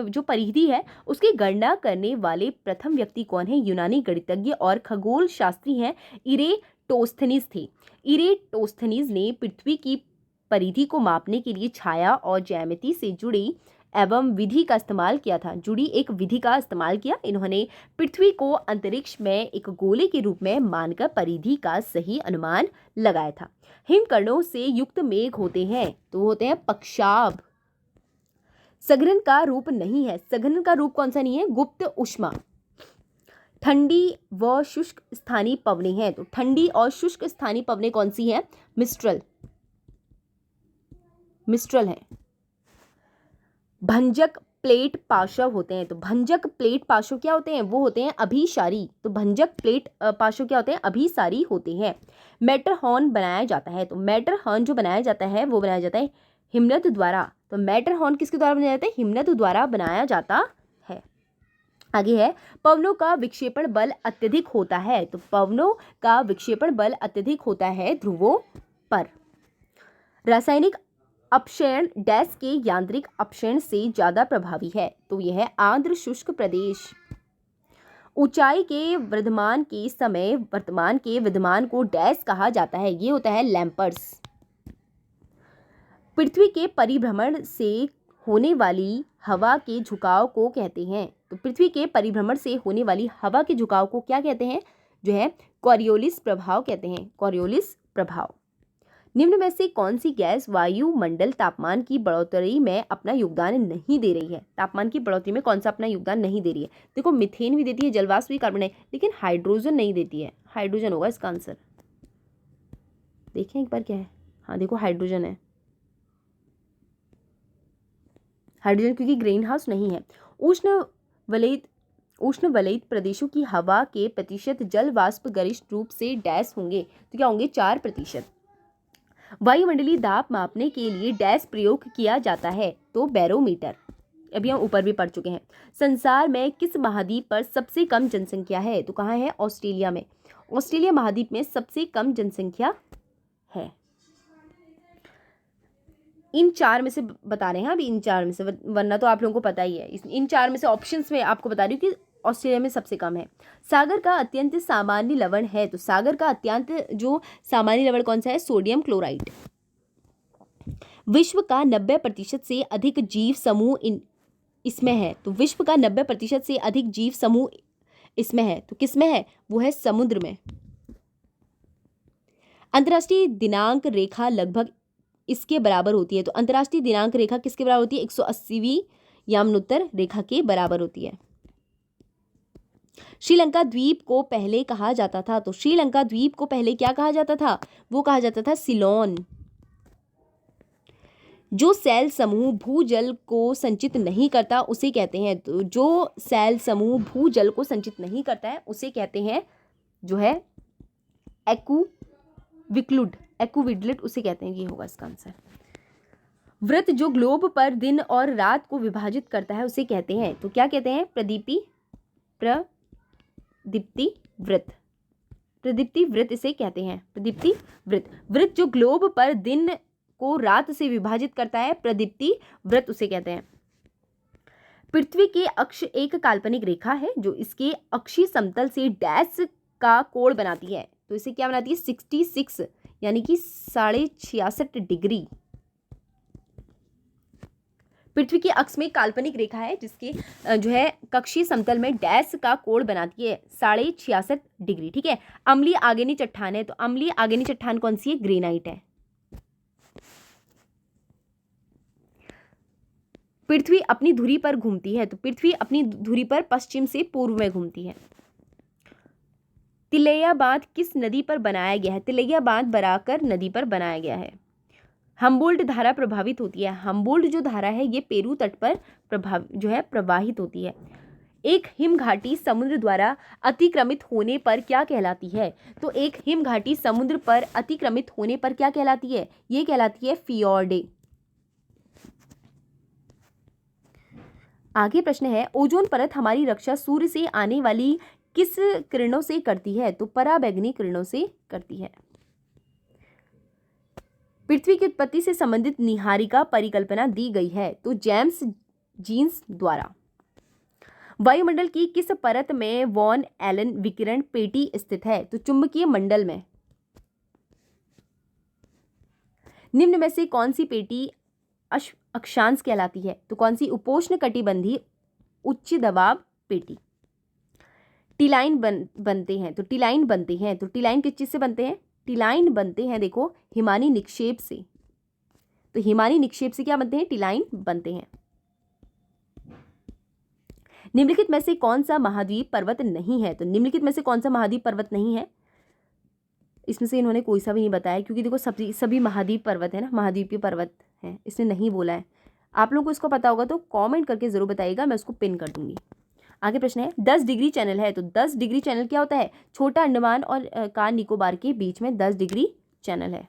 जो परिधि है उसकी गणना करने वाले प्रथम व्यक्ति कौन है? यूनानी गणितज्ञ और खगोल शास्त्री हैं इरेटोस्थनीज थे। इरेटोस्थनीज ने पृथ्वी की परिधि को मापने के लिए छाया और ज्यामिति से जुड़ी एवं विधि का इस्तेमाल किया था, जुड़ी एक विधि का इस्तेमाल किया। इन्होंने पृथ्वी को अंतरिक्ष में एक गोले के रूप में मानकर परिधि का सही अनुमान लगाया था। हिमकणों से युक्त मेघ होते हैं, तो होते हैं पक्षाभ। सघन का रूप नहीं है, सघन का रूप कौन सा नहीं है? गुप्त उष्मा। ठंडी व शुष्क स्थानीय पवनें हैं, तो ठंडी और शुष्क स्थानीय पवनें कौन सी हैं? मिस्ट्रल है। भंजक प्लेट पार्श्व होते हैं, तो भंजक प्लेट पार्श्व क्या होते हैं? वो होते हैं अभिसारी। तो भंजक प्लेट पार्श्व क्या होते हैं? अभिसारी होते हैं। मैटरहॉर्न बनाया जाता है, तो मैटरहॉर्न जो बनाया जाता है वो बनाया जाता है हिमनद द्वारा। तो मैटरहॉर्न किसके द्वारा बनाया जाता है? हिमनद द्वारा बनाया जाता है। आगे है, पवनों का विक्षेपण बल अत्यधिक होता है, तो पवनों का विक्षेपण बल अत्यधिक होता है ध्रुवों पर। रासायनिक अपक्षयण डैश के यांत्रिक अपक्षयण से ज्यादा प्रभावी है, तो यह है आर्द्र शुष्क प्रदेश। ऊंचाई के वर्धमान के समय वर्तमान के विद्यमान को डैश कहा जाता है, ये होता है लैम्पर्स। पृथ्वी के परिभ्रमण से होने वाली हवा के झुकाव को कहते हैं, तो पृथ्वी के परिभ्रमण से होने वाली हवा के झुकाव को क्या कहते हैं? जो है कॉरियोलिस प्रभाव कहते हैं, कॉरियोलिस प्रभाव। निम्न में से कौन सी गैस वायुमंडल तापमान की बढ़ोतरी में अपना योगदान नहीं दे रही है? तापमान की बढ़ोतरी में कौन सा अपना योगदान नहीं दे रही है? देखो, मीथेन भी देती है, जलवाष्प भी, कार्बन है, लेकिन हाइड्रोजन नहीं देती है। हाइड्रोजन होगा इसका आंसर। देखें एक बार क्या है, हाँ देखो हाइड्रोजन है, हाइड्रोजन, क्योंकि ग्रीन हाउस नहीं है। उष्ण वलयित प्रदेशों की हवा के प्रतिशत जल वाष्प गरिष्ठ रूप से डैश होंगे, तो क्या होंगे? 4%। वायुमंडलीय दाब मापने के लिए डैश प्रयोग किया जाता है, तो बैरोमीटर। अभी हम ऊपर भी पढ़ चुके हैं। संसार में किस महाद्वीप पर सबसे कम जनसंख्या है? तो कहाँ है? ऑस्ट्रेलिया में। ऑस्ट्रेलिया महाद्वीप में सबसे कम जनसंख्या है। इन चार में से बता रहे हैं अभी, इन चार में से, वरना तो आप लोगों को पता ही है। इन चार में से ऑप्शंस में आपको बता रही हूँ कि ऑस्ट्रेलिया में सबसे कम है। सागर का अत्यंत सामान्य लवण है, तो सागर का अत्यंत जो सामान्य लवण कौन सा है? Sodium chloride. विश्व का 90% से अधिक जीव समूह इसमें है, तो विश्व का 90% से अधिक जीव समूह इसमें है, तो किसमें है? वो है समुद्र में। अंतर्राष्ट्रीय दिनांक रेखा लगभग इसके बराबर होती है, तो अंतर्राष्ट्रीय दिनांक रेखा किसके बराबर होती है? 180वीं यामनोत्तर रेखा के बराबर होती है। श्रीलंका द्वीप को पहले कहा जाता था, तो श्रीलंका द्वीप को पहले क्या कहा जाता था? वो कहा जाता था सिलोन। जो सेल समूह भूजल को संचित नहीं करता उसे कहते हैं, तो जो सेल समूह भूजल को संचित नहीं करता है उसे कहते हैं जो है एक्विविडलेट उसे कहते हैं। ये होगा इसका आंसर। वृत्त जो ग्लोब पर दिन और रात को विभाजित करता है उसे कहते हैं, तो क्या कहते हैं? प्रदीप्ति वृत्त। प्रदीप्ति वृत्त इसे कहते हैं, प्रदीप्ति वृत्त। वृत्त जो ग्लोब पर दिन को रात से विभाजित करता है, प्रदीप्ति वृत्त उसे कहते हैं। पृथ्वी के अक्ष एक काल्पनिक रेखा है जो इसके अक्षीय समतल से डैश का कोण बनाती है, तो इसे क्या बनाती है? 66 यानी कि 66.5 डिग्री। पृथ्वी के अक्ष में काल्पनिक रेखा है जिसके जो है कक्षीय समतल में डैश का कोण बनाती है 66.5 डिग्री। ठीक है। अम्लीय आग्नेय चट्टान है, तो अम्लीय आग्नेय चट्टान कौन सी है? ग्रेनाइट है। पृथ्वी अपनी धुरी पर घूमती है, तो पृथ्वी अपनी धुरी पर पश्चिम से पूर्व में घूमती है। तिलैया बांध किस नदी पर बनाया गया है? तिलैया बांध बराकर नदी पर बनाया गया है। हम्बोल्ट धारा प्रभावित होती है, हम्बोल्ट जो धारा है ये पेरू तट पर प्रवाहित होती है। एक हिमघाटी समुद्र द्वारा अतिक्रमित होने पर क्या कहलाती है? तो एक हिमघाटी समुद्र पर अतिक्रमित होने पर क्या कहलाती है? ये कहलाती है फियोर्डे। आगे प्रश्न है, ओजोन परत हमारी रक्षा सूर्य से आने वाली किस किरणों से करती है? तो पराबैंगनी किरणों से करती है। पृथ्वी की उत्पत्ति से संबंधित निहारिका परिकल्पना दी गई है, तो जेम्स जीन्स द्वारा। वायुमंडल की किस परत में वॉन एलन विकिरण पेटी स्थित है? तो चुंबकीय मंडल में। निम्न में से कौन सी पेटी अक्षांश कहलाती है? तो कौन सी? उपोष्ण कटिबंधीय उच्च दबाव पेटी। टिलाइन बनते हैं, तो टिलाइन बनते हैं, तो टिलाइन किस चीज से बनते हैं? टिलाइन बनते हैं देखो हिमानी निक्षेप से, तो हिमानी निक्षेप से क्या बनते हैं? टिलाइन बनते हैं। निम्नलिखित में से कौन सा महाद्वीप पर्वत नहीं है? तो निम्नलिखित में से कौन सा महाद्वीप पर्वत नहीं है? इसमें से इन्होंने कोई सा भी नहीं बताया, क्योंकि देखो सभी महाद्वीप पर्वत है ना, महाद्वीपीय पर्वत है, इसने नहीं बोला है। आप लोगों को इसको पता होगा तो कमेंट करके जरूर बताइएगा, मैं उसको पिन कर दूंगी। आगे प्रश्न है, 10 डिग्री चैनल है, तो 10 डिग्री चैनल क्या होता है? छोटा अंडमान और कार निकोबार के बीच में 10 डिग्री चैनल है।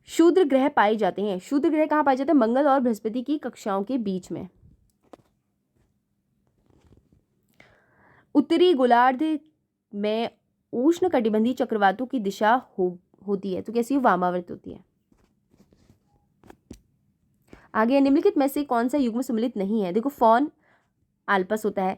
क्षुद्र ग्रह पाए जाते हैं, क्षुद्र ग्रह कहाँ पाए जाते हैं? मंगल और बृहस्पति की कक्षाओं के बीच में। उत्तरी गोलार्ध में उष्ण कटिबंधीय चक्रवातों की दिशा होती है, तो कैसी? वामावर्त होती है। आगे, निम्नलिखित में से कौन सा युग्म सम्मिलित नहीं है? देखो फॉन आल्पस होता है,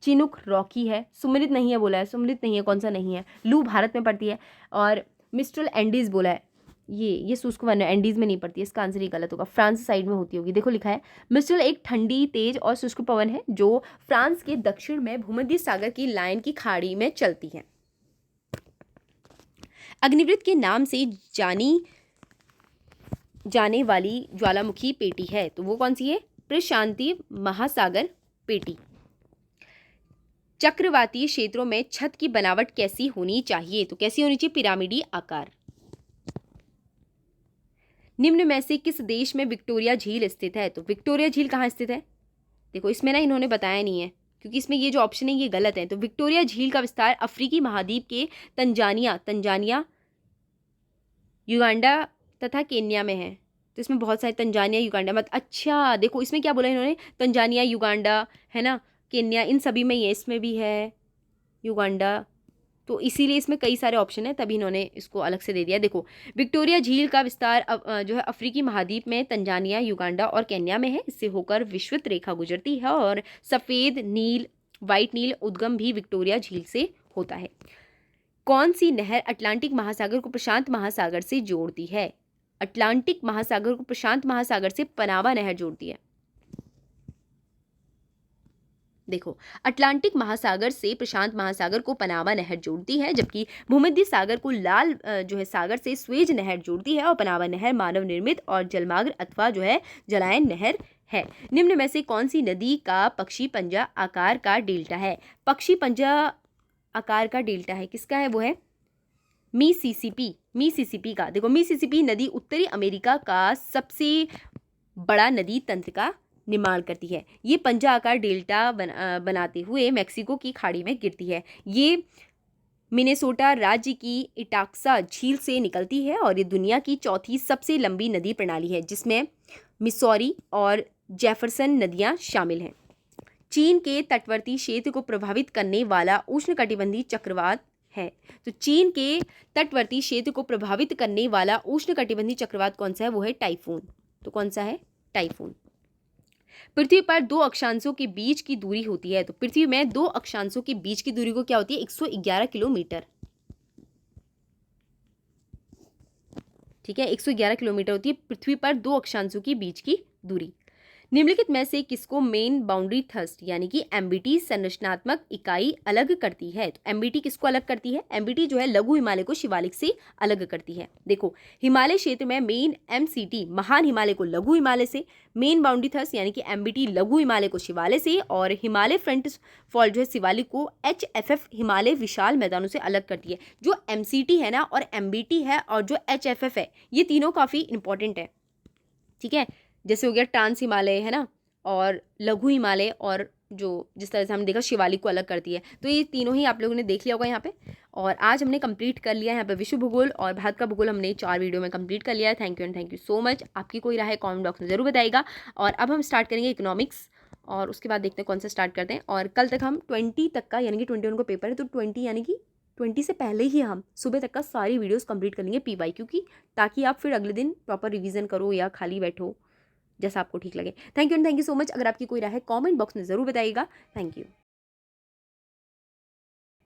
चिनुक रॉकी है, सुमिलित नहीं है बोला है, सुमिलित नहीं है, कौन सा नहीं है? लू भारत में पड़ती है, और मिस्ट्रल एंडीज बोला है, ये शुष्क वन है, एंडीज में नहीं पड़ती है, इसका आंसर ही गलत होगा, फ्रांस साइड में होती होगी। देखो लिखा है मिस्ट्रल एक ठंडी तेज और शुष्क पवन है जो फ्रांस के दक्षिण में भूमध्य सागर की लाइन की खाड़ी में चलती है। अग्निवृत्त के नाम से जाने वाली ज्वालामुखी पेटी है, तो वो कौन सी है? प्रशांति महासागर पेटी। चक्रवातीय क्षेत्रों में छत की बनावट कैसी होनी चाहिए? तो कैसी होनी चाहिए? पिरामिडी आकार। निम्न में से किस देश में विक्टोरिया झील स्थित है? तो विक्टोरिया झील कहाँ स्थित है? देखो इसमें ना इन्होंने बताया नहीं है, क्योंकि इसमें ये जो ऑप्शन है ये गलत है। तो विक्टोरिया झील का विस्तार अफ्रीकी महाद्वीप के तंजानिया, युगांडा तथा केन्या में है। तो इसमें बहुत सारे तंजानिया, युगांडा अच्छा देखो इसमें क्या बोला इन्होंने? तंजानिया, युगांडा है ना, केन्या, इन सभी में ये, इसमें भी है युगांडा, तो इसीलिए इसमें कई सारे ऑप्शन हैं, तभी इन्होंने इसको अलग से दे दिया। देखो, विक्टोरिया झील का विस्तार जो है अफ्रीकी महाद्वीप में तंजानिया, युगांडा और केन्या में है। इससे होकर विषुवत रेखा गुजरती है और सफ़ेद नील, वाइट नील उद्गम भी विक्टोरिया झील से होता है। कौन सी नहर अटलांटिक महासागर को प्रशांत महासागर से जोड़ती है? अटलांटिक महासागर को प्रशांत महासागर से पनामा नहर जोड़ती है। देखो, अटलांटिक महासागर से प्रशांत महासागर को पनामा नहर जोड़ती है, जबकि भूमध्य सागर को लाल जो है सागर से स्वेज नहर जोड़ती है। और पनामा नहर मानव निर्मित और जलमार्ग अथवा जो है जलायन नहर है। निम्न में से कौन सी नदी का पक्षी पंजा आकार का डेल्टा है? पक्षी पंजा आकार का डेल्टा है, किसका है? वो है मिसिसिपी का। देखो, मिसिसिपी नदी उत्तरी अमेरिका का सबसे बड़ा नदी तंत्र का निर्माण करती है। ये पंजा आकार डेल्टा बनाते हुए मैक्सिको की खाड़ी में गिरती है। ये मिनेसोटा राज्य की इटाक्सा झील से निकलती है और ये दुनिया की चौथी सबसे लंबी नदी प्रणाली है, जिसमें मिसौरी और जेफरसन नदियां शामिल हैं। चीन के तटवर्ती क्षेत्र को प्रभावित करने वाला उष्णकटिबंधीय चक्रवात है। तो चीन के तटवर्ती क्षेत्र को प्रभावित करने वाला उष्णकटिबंधीय चक्रवात कौन सा है? वो है टाइफून। तो कौन सा है? टाइफून। पृथ्वी पर दो अक्षांशों के बीच की दूरी होती है। तो पृथ्वी में दो अक्षांशों के बीच की दूरी को क्या होती है? 111 किलोमीटर। ठीक है, 111 किलोमीटर होती है पृथ्वी पर दो अक्षांशों के बीच की दूरी। निम्नलिखित में से किसको मेन बाउंड्री थ्रस्ट यानी कि एमबीटी संरचनात्मक इकाई अलग करती है? तो एमबीटी किसको अलग करती है? एमबीटी जो है लघु हिमालय को शिवालिक से अलग करती है। देखो, हिमालय क्षेत्र में मेन एमसीटी महान हिमालय को लघु हिमालय से, मेन बाउंड्री थ्रस्ट यानी कि एमबीटी लघु हिमालय को शिवालय से, और हिमालय फ्रंट फॉल जो है शिवालिक को एचएफएफ हिमालय विशाल मैदानों से अलग करती है। जो एमसीटी है ना, और एमबीटी है, और जो एचएफएफ है, ये तीनों काफ़ी इंपॉर्टेंट है। ठीक है, जैसे हो गया ट्रांस हिमालय है ना, और लघु हिमालय, और जो जिस तरह से हमने देखा शिवालिक को अलग करती है। तो ये तीनों ही आप लोगों ने देख लिया होगा यहाँ पे। और आज हमने कंप्लीट कर लिया है यहाँ पे विश्व भूगोल और भारत का भूगोल हमने 4 वीडियो में कंप्लीट कर लिया है। Thank you and thank you so much. आपकी कोई राय कमेंट बॉक्स में ज़रूर बताइएगा। और अब हम स्टार्ट करेंगे इकोनॉमिक्स, और उसके बाद देखते हैं कौन सा स्टार्ट करते हैं। और कल तक हम 20 तक का, यानी कि 21 को पेपर है, तो 20 यानी कि 20 से पहले ही हम सुबह तक का सारी वीडियोस कंप्लीट कर लेंगे PY, क्योंकि ताकि आप फिर अगले दिन प्रॉपर रिवीजन करो या खाली बैठो, जैसा आपको ठीक लगे। Thank you and thank you so much. अगर आपकी कोई राय है कमेंट बॉक्स में ज़रूर बताइएगा। Thank you.